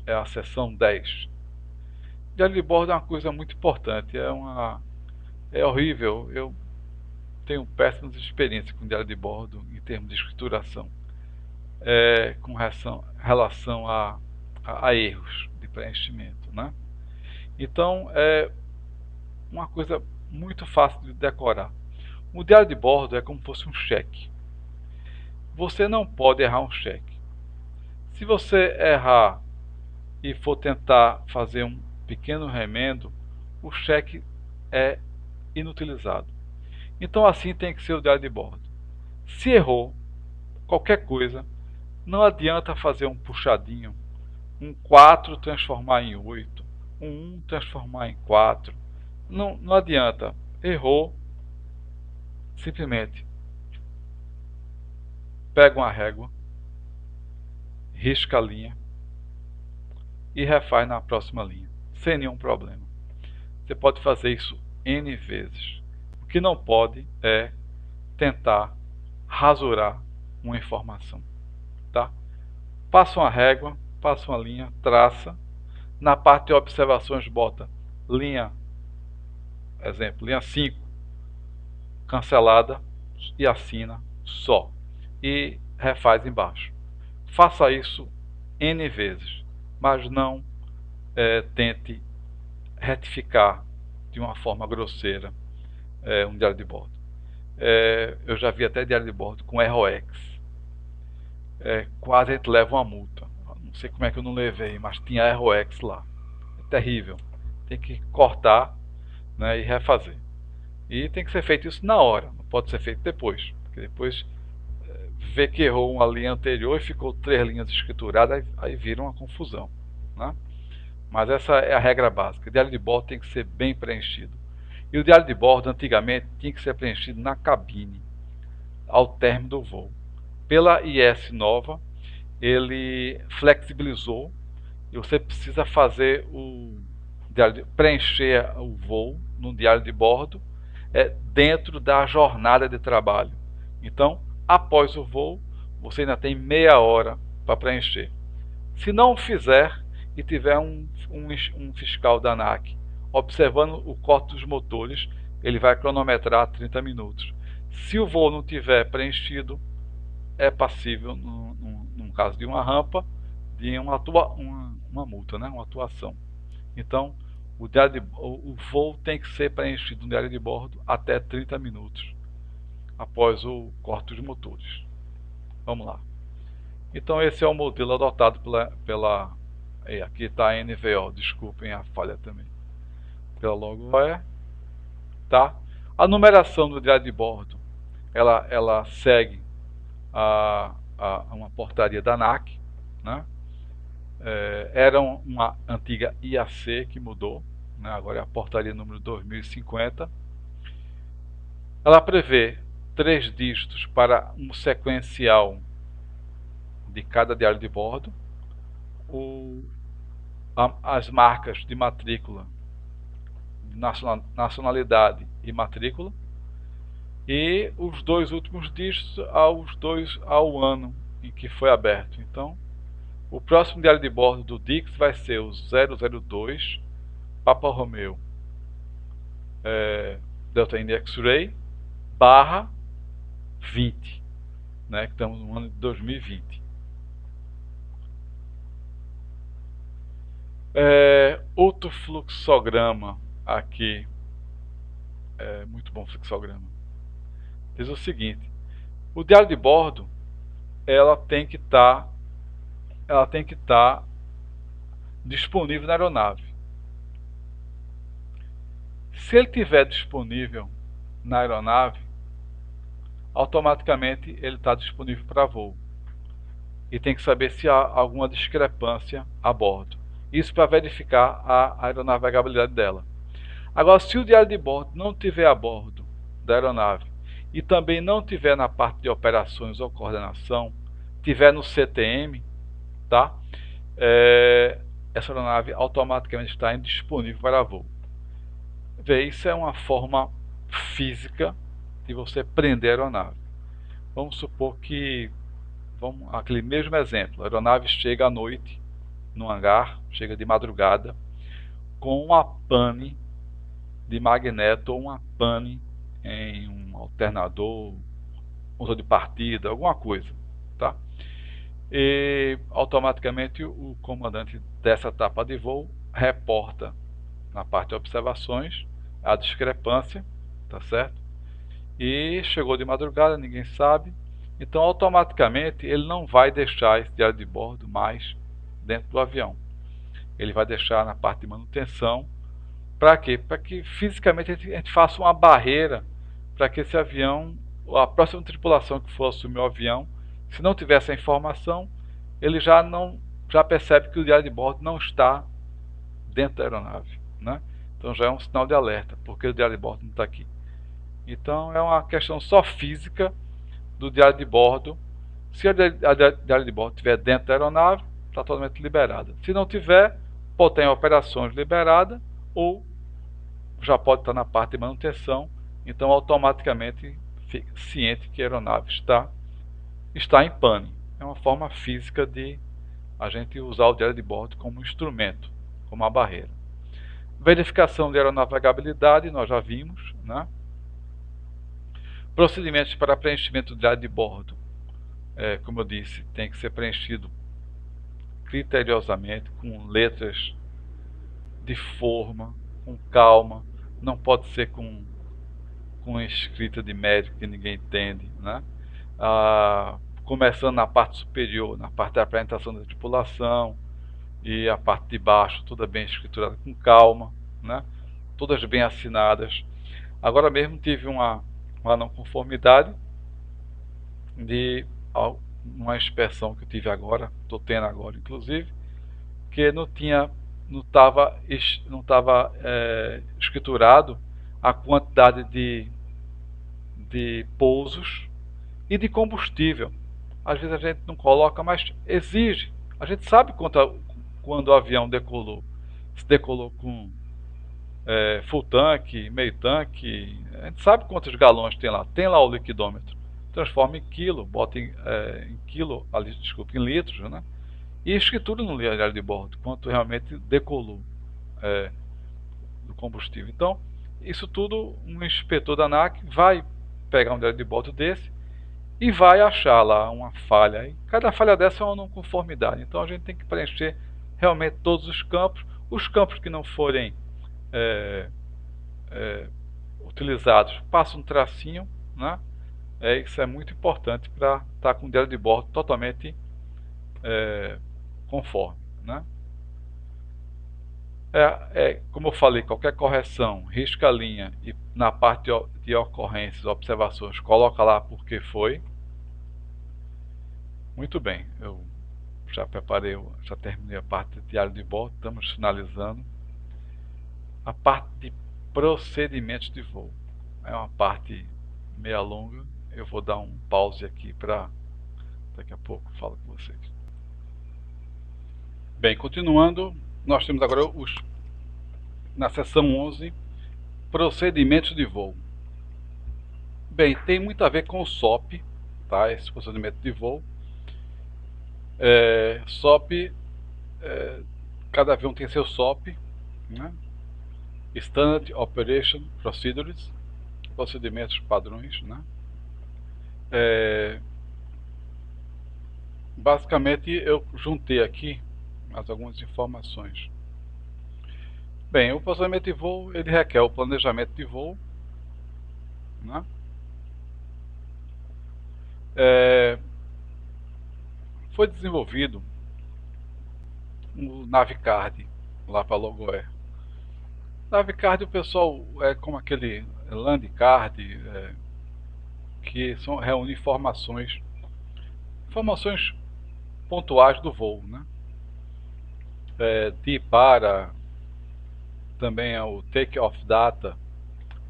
Speaker 1: É a seção 10. Diário de bordo é uma coisa muito importante, é horrível, eu tenho péssimas experiências com diário de bordo em termos de escrituração, com relação a erros de preenchimento, né? Então é uma coisa muito fácil de decorar. O diário de bordo é como se fosse um cheque. Você não pode errar um cheque. Se você errar e for tentar fazer um pequeno remendo, o cheque é inutilizado. Então assim tem que ser o diário de bordo. Se errou qualquer coisa, não adianta fazer um puxadinho, um 4 transformar em 8, um 1 transformar em 4. Não adianta. Errou, simplesmente pega uma régua, risca a linha e refaz na próxima linha, sem nenhum problema. Você pode fazer isso N vezes. O que não pode é tentar rasurar uma informação, tá? Passa uma régua, passa uma linha, traça. Na parte de observações bota linha, exemplo, linha 5, cancelada, e assina só. E refaz embaixo. Faça isso N vezes, mas não tente retificar de uma forma grosseira um diário de bordo. Eu já vi até diário de bordo com ROX. Quase a gente leva uma multa. Não sei como é que eu não levei, mas tinha ROX lá. É terrível. tem que cortar, né, e refazer. E tem que ser feito isso na hora, não pode ser feito depois, porque depois vê que errou uma linha anterior e ficou 3 linhas escrituradas, aí vira uma confusão, né? Mas essa é a regra básica. O diário de bordo tem que ser bem preenchido. E o diário de bordo, antigamente, tinha que ser preenchido na cabine, ao término do voo. Pela IS nova, ele flexibilizou e você precisa fazer preencher o voo no diário de bordo dentro da jornada de trabalho. Então, após o voo, você ainda tem meia hora para preencher. Se não fizer e tiver um fiscal da ANAC observando o corte dos motores, ele vai cronometrar 30 minutos. Se o voo não tiver preenchido, é passível, num caso de uma rampa, de uma multa, né? Uma atuação. Então, o voo tem que ser preenchido no diário de bordo até 30 minutos após o corte dos motores. Vamos lá. Então esse é o modelo adotado aqui está a NVO, desculpem a falha também, pela Logoé, tá? A numeração do diário de bordo, ela segue uma portaria da ANAC, né? Era uma antiga IAC que mudou, né? Agora é a portaria número 2050. Ela prevê 3 dígitos para um sequencial de cada diário de bordo, as marcas de matrícula, nacionalidade e matrícula, e os 2 últimos dígitos ao ano em que foi aberto. Então, o próximo diário de bordo do Dix vai ser o 002 Papa Romeo Delta India X-Ray /20, né, que estamos no ano de 2020. Outro fluxograma aqui, muito bom fluxograma, diz o seguinte: o diário de bordo ela tem que estar disponível na aeronave. Se ele estiver disponível na aeronave, automaticamente ele está disponível para voo, e tem que saber se há alguma discrepância a bordo. Isso para verificar a aeronavegabilidade dela. Agora, se o diário de bordo não estiver a bordo da aeronave e também não estiver na parte de operações ou coordenação, estiver no CTM, tá? Essa aeronave automaticamente está indisponível para voo. Isso é uma forma física de você prender a aeronave. Vamos supor que, aquele mesmo exemplo, a aeronave chega à noite no hangar, chega de madrugada, com uma pane de magneto ou uma pane em um alternador, motor de partida, alguma coisa, tá? E automaticamente o comandante dessa etapa de voo reporta na parte de observações a discrepância, tá certo? E chegou de madrugada, ninguém sabe, então automaticamente ele não vai deixar esse diário de bordo mais dentro do avião. Ele vai deixar na parte de manutenção. Para quê? Para que fisicamente a gente faça uma barreira para que esse avião, a próxima tripulação que for assumir o avião, se não tiver essa informação, ele já percebe que o diário de bordo não está dentro da aeronave, né? Então já é um sinal de alerta, porque o diário de bordo não está aqui. Então é uma questão só física do diário de bordo. Se a diário de bordo estiver dentro da aeronave, está totalmente liberada. Se não tiver, pode estar em operações liberada, ou já pode estar na parte de manutenção, então automaticamente fica ciente que a aeronave está em pane. É uma forma física de a gente usar o diário de bordo como instrumento, como uma barreira. Verificação de aeronavegabilidade, nós já vimos, né? Procedimentos para preenchimento do diário de bordo, como eu disse, tem que ser preenchido criteriosamente, com letras de forma, com calma, não pode ser com escrita de médico que ninguém entende, né? Começando na parte superior, na parte da apresentação da tripulação, e a parte de baixo toda bem escriturada, com calma, né? Todas bem assinadas. Agora mesmo tive uma não conformidade de uma inspeção que eu tive agora, estou tendo agora inclusive, que não estava escriturado a quantidade de pousos e de combustível. Às vezes a gente não coloca, mas exige. A gente sabe quando o avião decolou. Se decolou com full tanque, meio tanque, a gente sabe quantos galões tem lá. Tem lá o liquidômetro. Transforma em quilo, bota em quilo, desculpa, em litros, né? E escritura no diário de bordo, quanto realmente decolou do combustível. Então, isso tudo, um inspetor da ANAC vai pegar um diário de bordo desse e vai achar lá uma falha. E cada falha dessa é uma não conformidade. Então a gente tem que preencher realmente todos os campos. Os campos que não forem utilizados, passa um tracinho, né? Isso é muito importante para estar com o diário de bordo totalmente conforme, né? Como eu falei, qualquer correção, risca a linha e na parte de ocorrências, observações, coloca lá porque foi. Muito bem, eu já preparei, já terminei a parte de diário de bordo, estamos finalizando. A parte de procedimentos de voo é uma parte meia longa, eu vou dar um pause aqui para daqui a pouco falo com vocês. Bem, continuando, nós temos agora na seção 11, procedimentos de voo. Bem, tem muito a ver com o SOP, tá? Esse procedimento de voo. SOP, cada avião tem seu SOP, né? Standard Operation Procedures, procedimentos padrões, né? Basicamente eu juntei aqui mais algumas informações. Bem, o procedimento de voo, ele requer o planejamento de voo, né? Foi desenvolvido o Navicard lá para a Logoair. Navicard, o pessoal é como aquele Landcard, que reúne informações pontuais do voo, né? De para, também é o Take-off Data,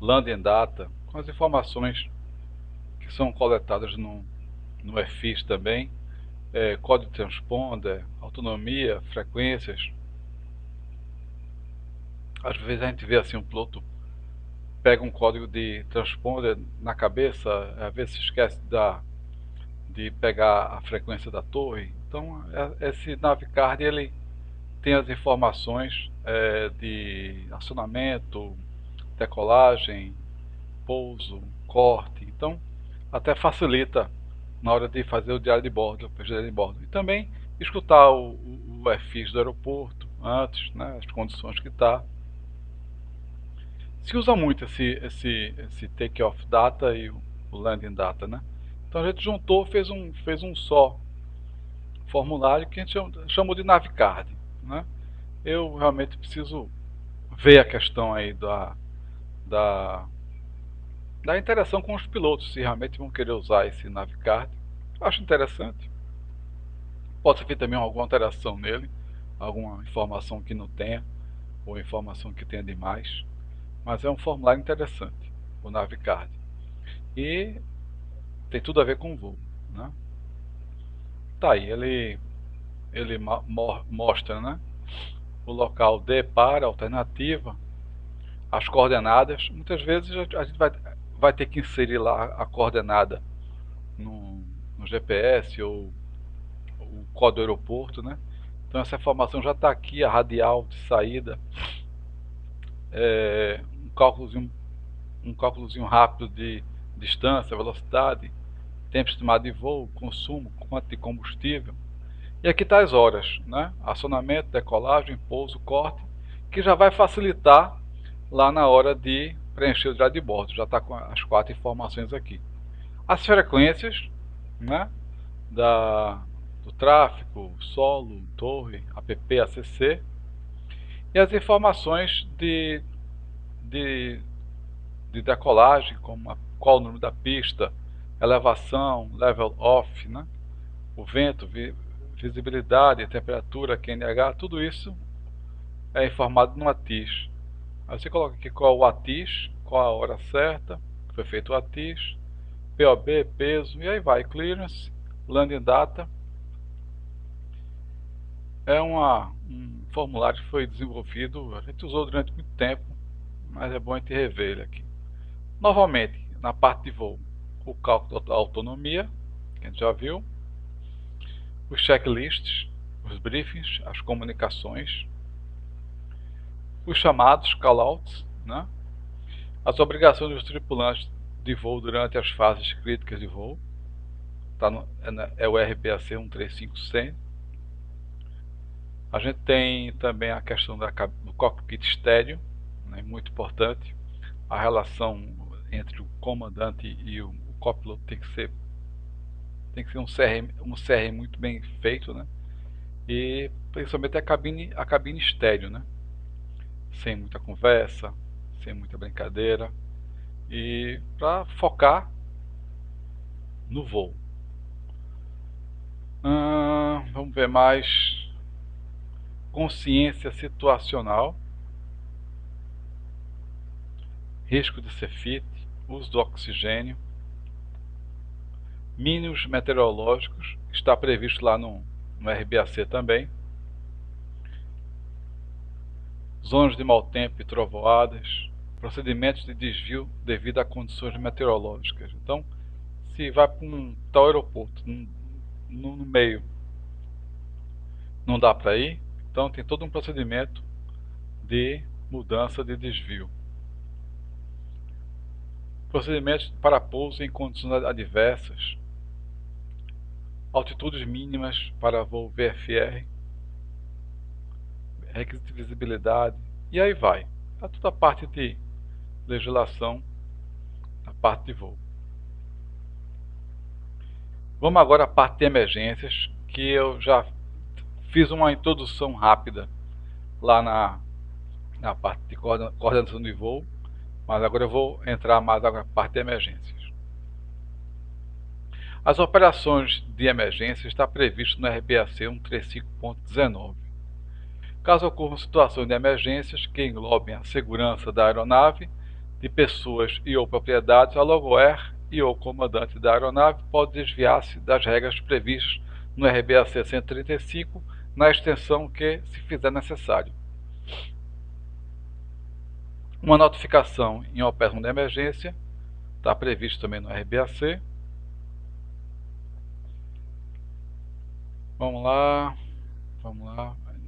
Speaker 1: Landing Data, com as informações que são coletadas no EFIS também, código de transponder, autonomia, frequências. Às vezes a gente vê assim, um piloto pega um código de transponder na cabeça, às vezes se esquece de pegar a frequência da torre. Então esse Navicard, ele tem as informações de acionamento, decolagem, pouso, corte. Então até facilita na hora de fazer o diário de bordo, e também escutar o EFIS do aeroporto antes, né, as condições que está. Se usa muito esse take-off data e o landing data, né? Então a gente juntou, fez um só formulário que a gente chamou de Navicard, né? Eu realmente preciso ver a questão aí da interação com os pilotos, se realmente vão querer usar esse Navicard. Eu acho interessante. Pode ser também alguma alteração nele, alguma informação que não tenha, ou informação que tenha demais. Mas é um formulário interessante, o Navicard. E tem tudo a ver com o voo, né? Tá aí, ele mostra, né, o local de para, alternativa, as coordenadas. Muitas vezes a gente vai ter que inserir lá a coordenada no GPS ou o código do aeroporto, né? Então essa informação já está aqui, a radial de saída, um cálculozinho rápido de distância, velocidade, tempo estimado de voo, consumo, quanto de combustível. E aqui está as horas, né? Acionamento, decolagem, pouso, corte, que já vai facilitar lá na hora de preencher o diário de bordo. Já está com as 4 informações aqui. As frequências, né, do tráfego, solo, torre, app, ACC. E as informações de, de decolagem, como qual o número da pista, elevação, level off, né? O vento, visibilidade, temperatura, QNH, tudo isso é informado no ATIS. Aí você coloca aqui qual o ATIS, qual a hora certa, que foi feito o ATIS, POB, peso, e aí vai, clearance, landing data. É um formulário que foi desenvolvido, a gente usou durante muito tempo, mas é bom a gente rever ele aqui. Novamente, na parte de voo, o cálculo da autonomia, que a gente já viu, os checklists, os briefings, as comunicações, os chamados, callouts, né? As obrigações dos tripulantes de voo durante as fases críticas de voo, tá é o RBAC 135C. A gente tem também a questão do cockpit estéreo, né, muito importante. A relação entre o comandante e o copiloto tem que ser um CR muito bem feito, né? E principalmente a cabine estéreo, né? Sem muita conversa, sem muita brincadeira, e para focar no voo. Vamos ver mais. Consciência situacional, risco de cefite, uso do oxigênio, mínimos meteorológicos, está previsto lá no RBAC também, zonas de mau tempo e trovoadas, procedimentos de desvio devido a condições meteorológicas. Então, se vai para um tal aeroporto no meio, não dá para ir, então tem todo um procedimento de mudança de desvio. Procedimentos para pouso em condições adversas, altitudes mínimas para voo VFR, requisito de visibilidade, e aí vai. É toda a parte de legislação na parte de voo. Vamos agora à parte de emergências, que eu já fiz uma introdução rápida lá na parte de coordenação de voo, mas agora eu vou entrar mais na parte de emergências. As operações de emergência estão previstas no RBAC 135.19. Caso ocorram situações de emergências que englobem a segurança da aeronave, de pessoas e ou propriedades, a Logoair e ou comandante da aeronave pode desviar-se das regras previstas no RBAC 135 na extensão que se fizer necessário. Uma notificação em operação de emergência está previsto também no RBAC. Vamos lá.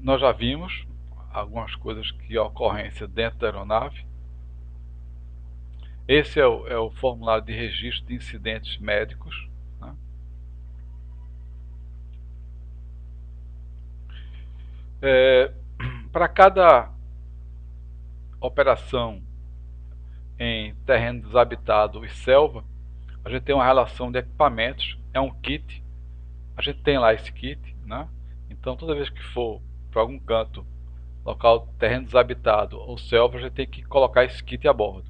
Speaker 1: Nós já vimos algumas coisas que ocorrência dentro da aeronave. Esse é o formulário de registro de incidentes médicos, né? Para cada operação em terreno desabitado e selva, a gente tem uma relação de equipamentos, é um kit, a gente tem lá esse kit, né? Então toda vez que for para algum canto, local, terreno desabitado ou selva, a gente tem que colocar esse kit a bordo.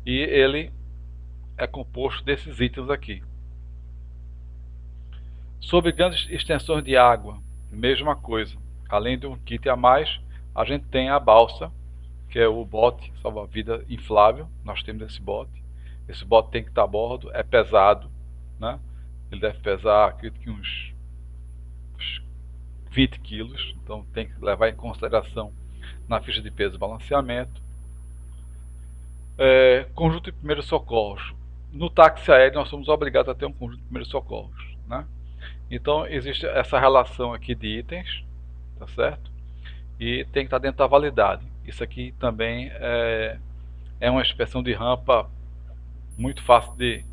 Speaker 1: E ele é composto desses itens aqui. Sobre grandes extensões de água, mesma coisa. Além de um kit a mais, a gente tem a balsa, que é o bote salva-vida inflável. Nós temos esse bote. Esse bote tem que estar a bordo, é pesado, né? Ele deve pesar, acredito que uns 20 quilos, então tem que levar em consideração na ficha de peso e balanceamento. Conjunto de primeiros socorros. No táxi aéreo nós somos obrigados a ter um conjunto de primeiros socorros, né? Então existe essa relação aqui de itens, tá certo? E tem que estar dentro da validade. Isso aqui também é uma inspeção de rampa muito fácil de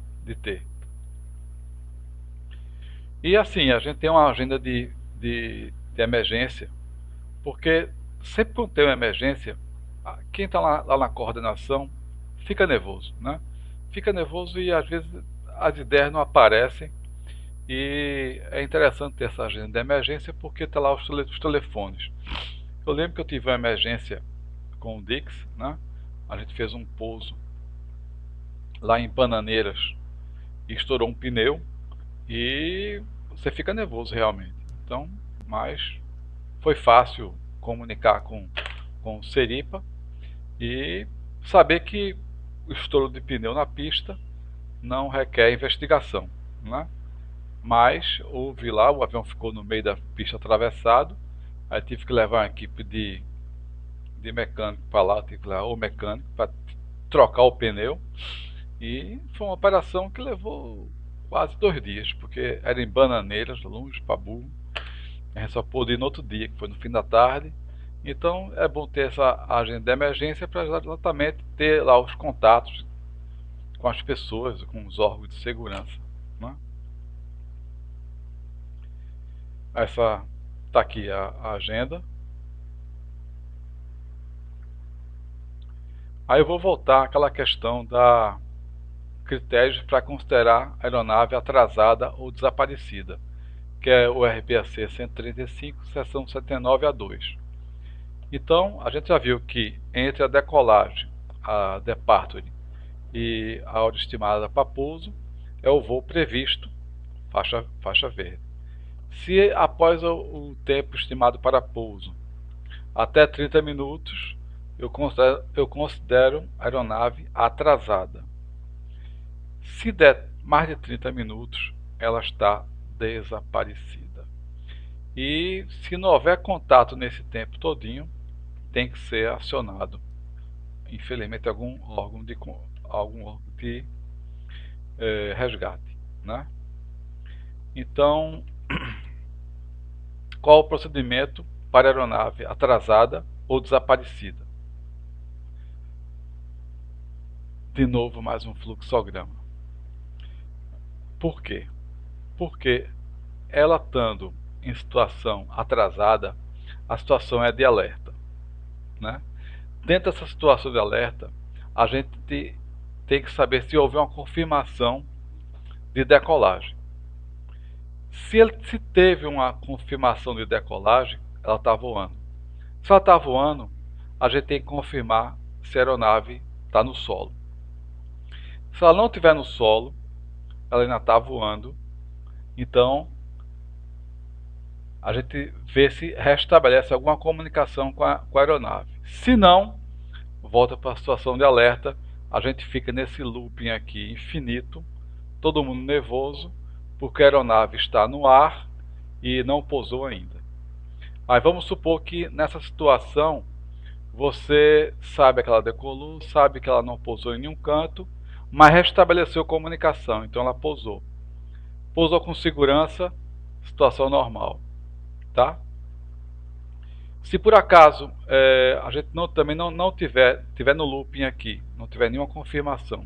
Speaker 1: ter. E assim, a gente tem uma agenda de emergência, porque sempre quando tem uma emergência, quem está lá na coordenação fica nervoso, né? Fica nervoso e às vezes as ideias não aparecem. E é interessante ter essa agenda de emergência porque está lá os telefones. Eu lembro que eu tive uma emergência com o Dix, né? A gente fez um pouso lá em Bananeiras e estourou um pneu e você fica nervoso realmente. Então, mas foi fácil comunicar com o Seripa e saber que o estouro de pneu na pista não requer investigação, né? Mas houve lá, o avião ficou no meio da pista atravessado, aí tive que levar uma equipe de mecânico para lá, tive que levar o mecânico para trocar o pneu e foi uma operação que levou quase 2 dias, porque era em Bananeiras, longe para burro. A gente só pôde ir no outro dia, que foi no fim da tarde. Então é bom ter essa agenda de emergência para exatamente ter lá os contatos com as pessoas, com os órgãos de segurança, né? Essa está aqui a agenda. Aí eu vou voltar àquela questão da critérios para considerar a aeronave atrasada ou desaparecida, que é o RPAC 135, seção 79A2. Então, a gente já viu que entre a decolagem, a departure e a hora estimada para pouso, é o voo previsto, faixa verde. Se após o tempo estimado para pouso, até 30 minutos, eu considero a aeronave atrasada. Se der mais de 30 minutos, ela está desaparecida. E se não houver contato nesse tempo todinho, tem que ser acionado, infelizmente, algum órgão de resgate, né? Então, qual o procedimento para a aeronave atrasada ou desaparecida? De novo, mais um fluxograma. Por quê? Porque ela estando em situação atrasada, a situação é de alerta, né? Dentro dessa situação de alerta, a gente tem que saber se houve uma confirmação de decolagem. Se teve uma confirmação de decolagem, ela está voando. Se ela está voando, a gente tem que confirmar se a aeronave está no solo. Se ela não estiver no solo, ela ainda está voando. Então, a gente vê se restabelece alguma comunicação com a aeronave. Se não, volta para a situação de alerta. A gente fica nesse looping aqui infinito, todo mundo nervoso, porque a aeronave está no ar e não pousou ainda. Aí vamos supor que nessa situação você sabe que ela decolou, sabe que ela não pousou em nenhum canto, mas restabeleceu comunicação, então ela pousou. Pousou com segurança, situação normal, tá? Se por acaso a gente também não tiver no looping aqui, não tiver nenhuma confirmação,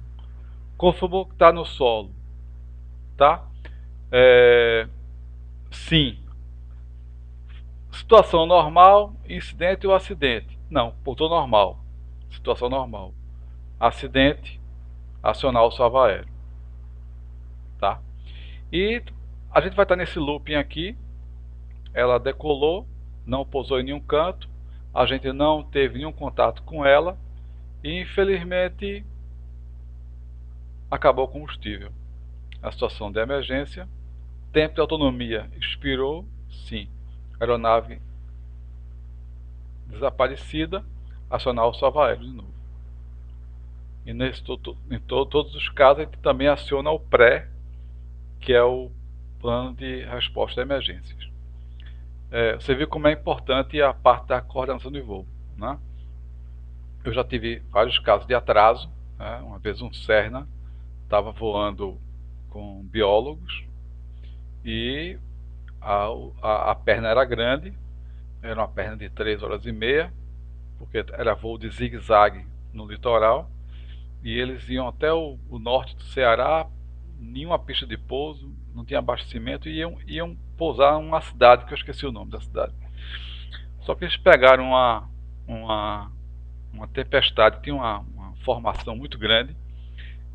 Speaker 1: confirmou que está no solo, tá? Sim. Situação normal, incidente ou acidente? Não, pousou normal. Situação normal. Acidente, acionar o salvo aéreo, tá? E a gente vai estar nesse looping aqui. Ela decolou, não pousou em nenhum canto, a gente não teve nenhum contato com ela e infelizmente acabou o combustível. A situação de emergência, tempo de autonomia expirou, sim. Aeronave desaparecida, acionar o salvo aéreo de novo. E em todos os casos a gente também aciona o pré, que é o plano de resposta a emergências. Você viu como é importante a parte da coordenação de voo, né? Eu já tive vários casos de atraso, né? Uma vez um Cessna estava voando com biólogos e a perna era grande, era uma perna de 3 horas e meia, porque era voo de zigue-zague no litoral, e eles iam até o norte do Ceará, nenhuma pista de pouso, não tinha abastecimento, e iam pousar em uma cidade, que eu esqueci o nome da cidade. Só que eles pegaram uma tempestade, tinha uma formação muito grande,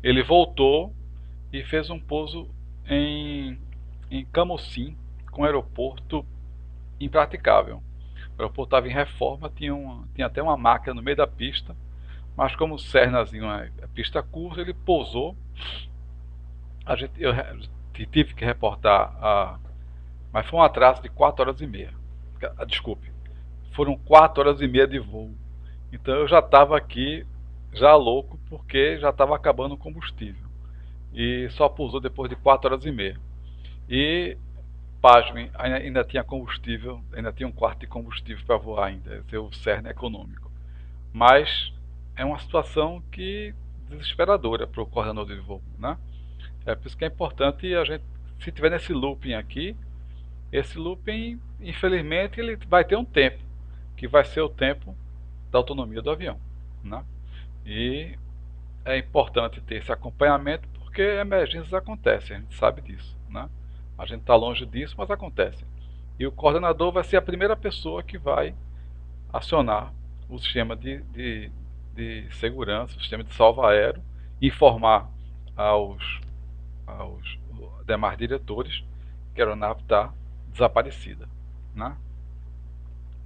Speaker 1: ele voltou e fez um pouso em Camocim, com um aeroporto impraticável. O aeroporto estava em reforma, tinha até uma máquina no meio da pista, mas como o Cernazinho é pista curta, ele pousou. Eu tive que reportar, mas foi um atraso de 4 horas e meia. Desculpe, foram 4 horas e meia de voo. Então eu já estava aqui, já louco, porque já estava acabando o combustível. E só pousou depois de 4 horas e meia. E, pasmem, ainda tinha combustível, ainda tinha um quarto de combustível para voar ainda, esse é o Cerna econômico. Mas é uma situação que desesperadora para o coordenador de voo, né? É por isso que é importante a gente, se tiver nesse looping aqui, esse looping, infelizmente, ele vai ter um tempo, que vai ser o tempo da autonomia do avião, né? E é importante ter esse acompanhamento porque emergências acontecem, a gente sabe disso, né? A gente está longe disso, mas acontece. E o coordenador vai ser a primeira pessoa que vai acionar o sistema de segurança, o sistema de salvo aéreo, informar aos demais diretores que a aeronave está desaparecida, né?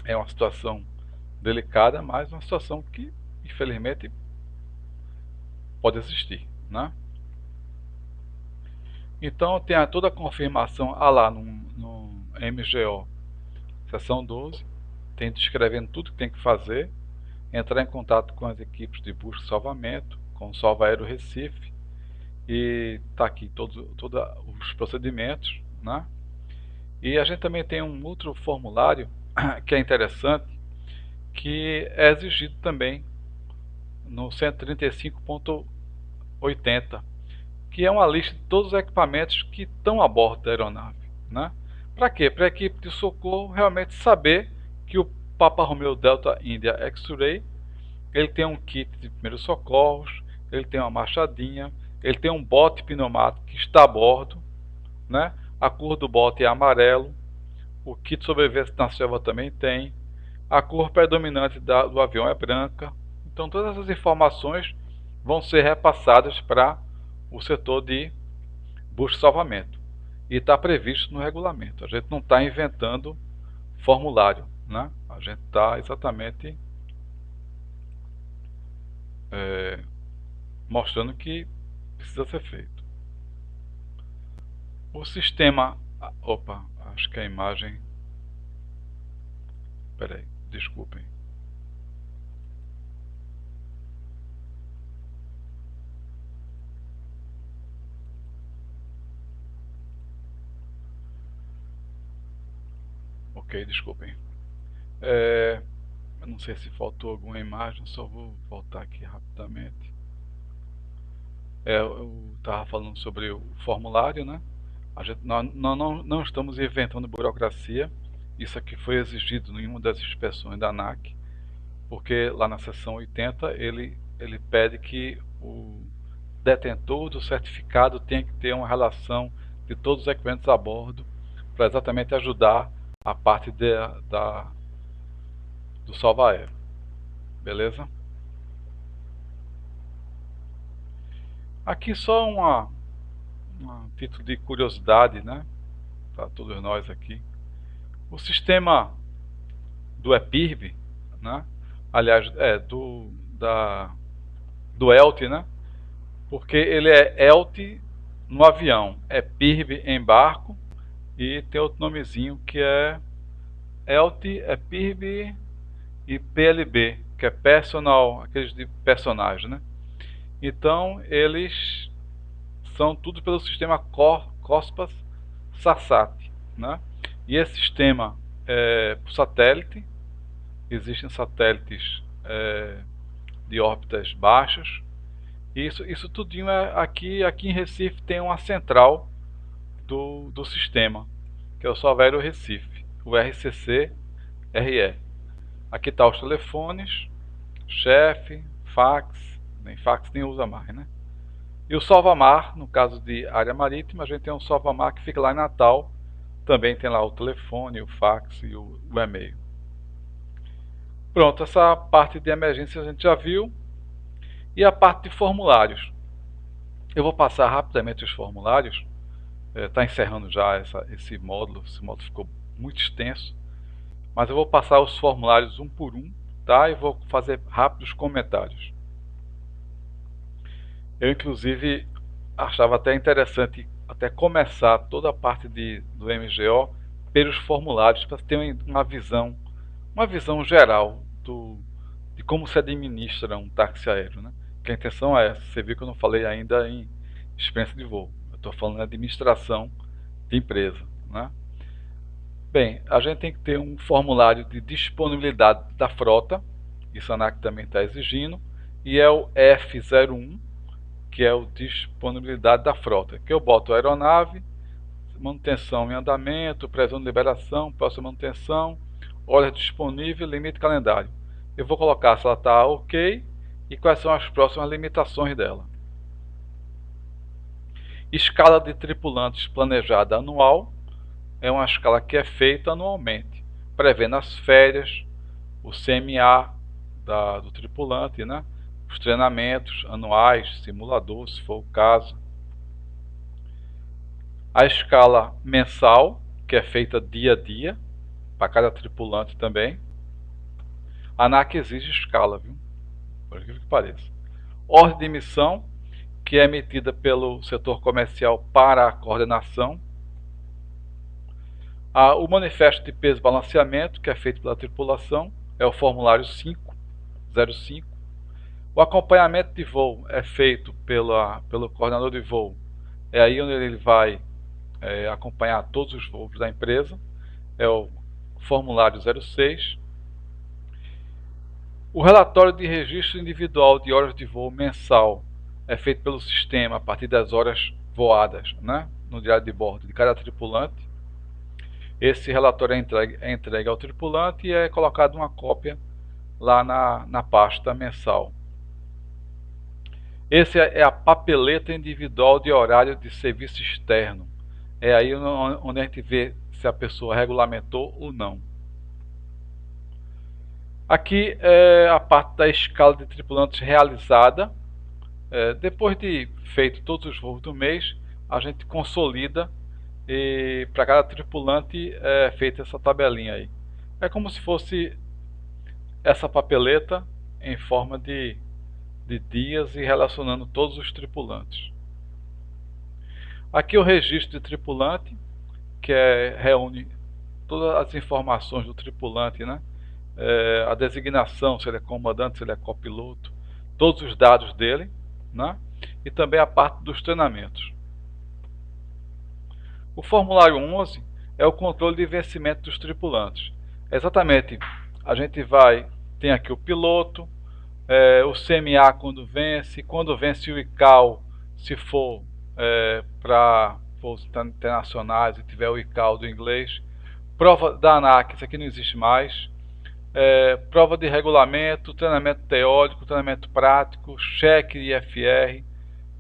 Speaker 1: É uma situação delicada, mas uma situação que, infelizmente, pode existir, né? Então tem toda a confirmação lá no MGO, seção 12, tem descrevendo tudo que tem que fazer, entrar em contato com as equipes de busca e salvamento, com o Salva Aéreo Recife, e está aqui todos os procedimentos, né? E a gente também tem um outro formulário que é interessante, que é exigido também no 135.80, que é uma lista de todos os equipamentos que estão a bordo da aeronave, né? Para quê? Para a equipe de socorro realmente saber que o Papa Romeo Delta India X-Ray, ele tem um kit de primeiros socorros, ele tem uma machadinha, ele tem um bote pneumático que está a bordo, né? A cor do bote é amarelo, o kit de sobrevivência na selva também tem, a cor predominante do avião é branca. Então todas essas informações vão ser repassadas para o setor de busca e salvamento. E está previsto no regulamento. A gente não está inventando formulário, né? A gente está exatamente mostrando que precisa ser feito. O sistema... Opa, acho que a imagem... Peraí, desculpem. Ok, desculpem. Eu não sei se faltou alguma imagem, só vou voltar aqui rapidamente. Eu estava falando sobre o formulário, né? Nós não estamos inventando burocracia. Isso aqui foi exigido em uma das inspeções da ANAC, porque lá na seção 80 ele pede que o detentor do certificado tenha que ter uma relação de todos os equipamentos a bordo para exatamente ajudar a parte do salva aéreo. Beleza? Aqui só um título de curiosidade, né? Para todos nós aqui. O sistema do EPIRB, né? Aliás, do ELT, né? Porque ele é ELT no avião, é PIRB em barco e tem outro nomezinho que é ELT, é PIRB e PLB, que é personal, aqueles de personagem, né? Então eles são tudo pelo sistema COSPAS SASAT, né? E esse sistema é por satélite, existem satélites de órbitas baixas. Isso tudinho aqui em Recife tem uma central do sistema, que é o Salva Aéreo Recife, o RCC-RE. Aqui está os telefones, chefe, fax, nem fax nem usa mais, né? E o Salvamar, no caso de área marítima, a gente tem um Salvamar que fica lá em Natal, também tem lá o telefone, o fax e o e-mail. Pronto, essa parte de emergência a gente já viu. E a parte de formulários. Eu vou passar rapidamente os formulários. Está encerrando já esse módulo ficou muito extenso. mas eu vou passar os formulários um por um, tá? E vou fazer rápidos comentários. Eu, inclusive, achava até interessante até começar toda a parte do MGO pelos formulários, para ter uma visão geral de como se administra um táxi aéreo, né? Que a intenção é essa. Você viu que eu não falei ainda em experiência de voo. Eu estou falando em administração de empresa, né? Bem, a gente tem que ter um formulário de disponibilidade da frota, isso a ANAC também está exigindo, e é o F01, que é o disponibilidade da frota, que eu boto a aeronave, manutenção em andamento, previsão de liberação, próxima manutenção, hora disponível, limite calendário. Eu vou colocar se ela está ok e quais são as próximas limitações dela. Escala de tripulantes planejada anual é uma escala que é feita anualmente, prevendo as férias, o CMA do tripulante, né? Os treinamentos anuais, simulador, se for o caso. A escala mensal, que é feita dia a dia, para cada tripulante também. A ANAC exige escala, viu? Por incrível que pareça. Ordem de emissão, que é emitida pelo setor comercial para a coordenação. O manifesto de peso e balanceamento, que é feito pela tripulação, é o formulário 505. O acompanhamento de voo é feito pelo coordenador de voo. É aí onde ele vai acompanhar todos os voos da empresa. É o formulário 06. O relatório de registro individual de horas de voo mensal é feito pelo sistema a partir das horas voadas, né, no diário de bordo de cada tripulante. Esse relatório é entregue ao tripulante e é colocado uma cópia lá na pasta mensal. Esse é a papeleta individual de horário de serviço externo. É aí onde a gente vê se a pessoa regulamentou ou não. Aqui é a parte da escala de tripulantes realizada. Depois de feito todos os voos do mês, a gente consolida e para cada tripulante é feita essa tabelinha aí. É como se fosse essa papeleta em forma de dias e relacionando todos os tripulantes. Aqui o registro de tripulante, que reúne todas as informações do tripulante, né? A designação, se ele é comandante, se ele é copiloto, todos os dados dele, né? E também a parte dos treinamentos. O formulário 11 é o controle de vencimento dos tripulantes. Exatamente, a gente tem aqui o piloto, o CMA quando vence o ICAO, se for para voos internacionais e tiver o ICAO do inglês. Prova da ANAC, isso aqui não existe mais. Prova de regulamento, treinamento teórico, treinamento prático, cheque IFR,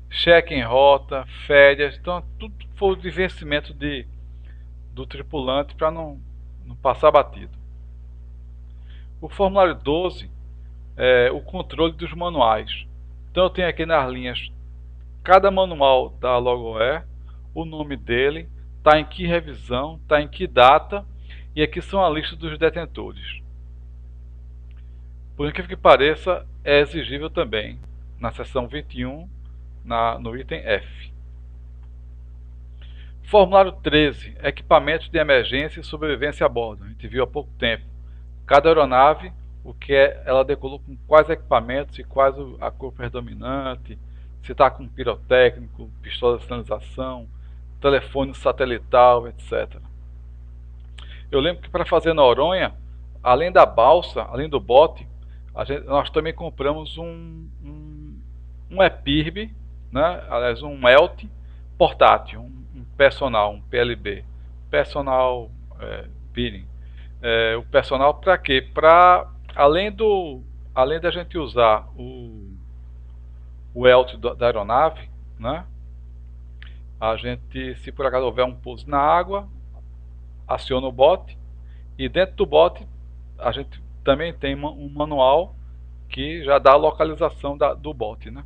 Speaker 1: cheque em rota, férias. Então tudo foi de vencimento do tripulante para não passar batido. O formulário 12 é o controle dos manuais. Então eu tenho aqui nas linhas cada manual da Logoair, o nome dele, está em que revisão, está em que data, e aqui são a lista dos detentores. Por incrível que pareça, é exigível também na seção 21, no item F. Formulário 13, equipamentos de emergência e sobrevivência a bordo. A gente viu há pouco tempo. Cada aeronave, ela decolou com quais equipamentos e quais a cor predominante, se está com pirotécnico, pistola de sinalização, telefone satelital, etc. Eu lembro que para fazer Noronha, além da balsa, além do bote, nós também compramos um EPIRB, né? Aliás, um ELT portátil, um personal, um PLB, personal peering. O personal para quê? Além da gente usar o ELT da aeronave, né? A gente, se por acaso houver um pouso na água, aciona o bote, e dentro do bote a gente também tem um manual que já dá a localização do bote, né?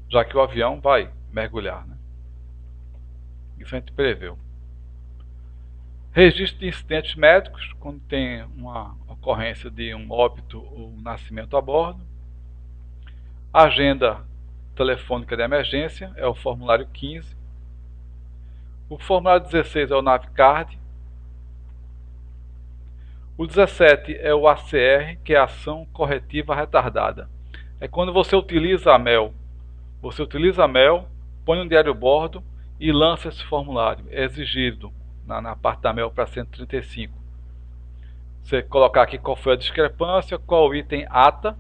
Speaker 1: Já que o avião vai mergulhar, né? Isso a gente preveu. Registro de incidentes médicos, quando tem uma ocorrência de um óbito ou um nascimento a bordo. Agenda telefônica de emergência, é o formulário 15. O formulário 16 é o NavCard. O 17 é o ACR, que é a Ação Corretiva Retardada. É quando você utiliza a MEL. Você utiliza a MEL, põe um diário bordo e lança esse formulário. É exigido na parte da MEL para 135. Você colocar aqui qual foi a discrepância, qual o item ATA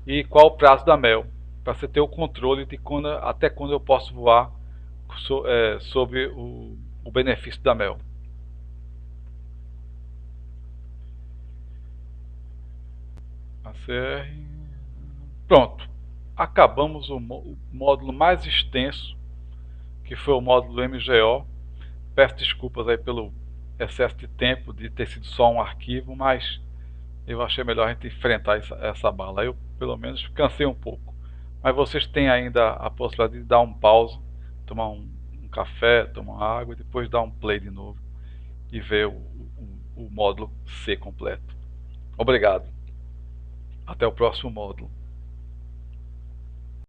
Speaker 1: e qual o prazo da MEL, para você ter o controle de até quando eu posso voar sobre o benefício da MEL. ACR. Pronto. Acabamos o módulo mais extenso, que foi o módulo MGO. Peço desculpas aí pelo excesso de tempo, de ter sido só um arquivo, mas eu achei melhor a gente enfrentar essa bala. Eu, pelo menos, cansei um pouco. Mas vocês têm ainda a possibilidade de dar um pause, tomar um café, tomar uma água e depois dar um play de novo e ver o módulo C completo. Obrigado. Até o próximo módulo.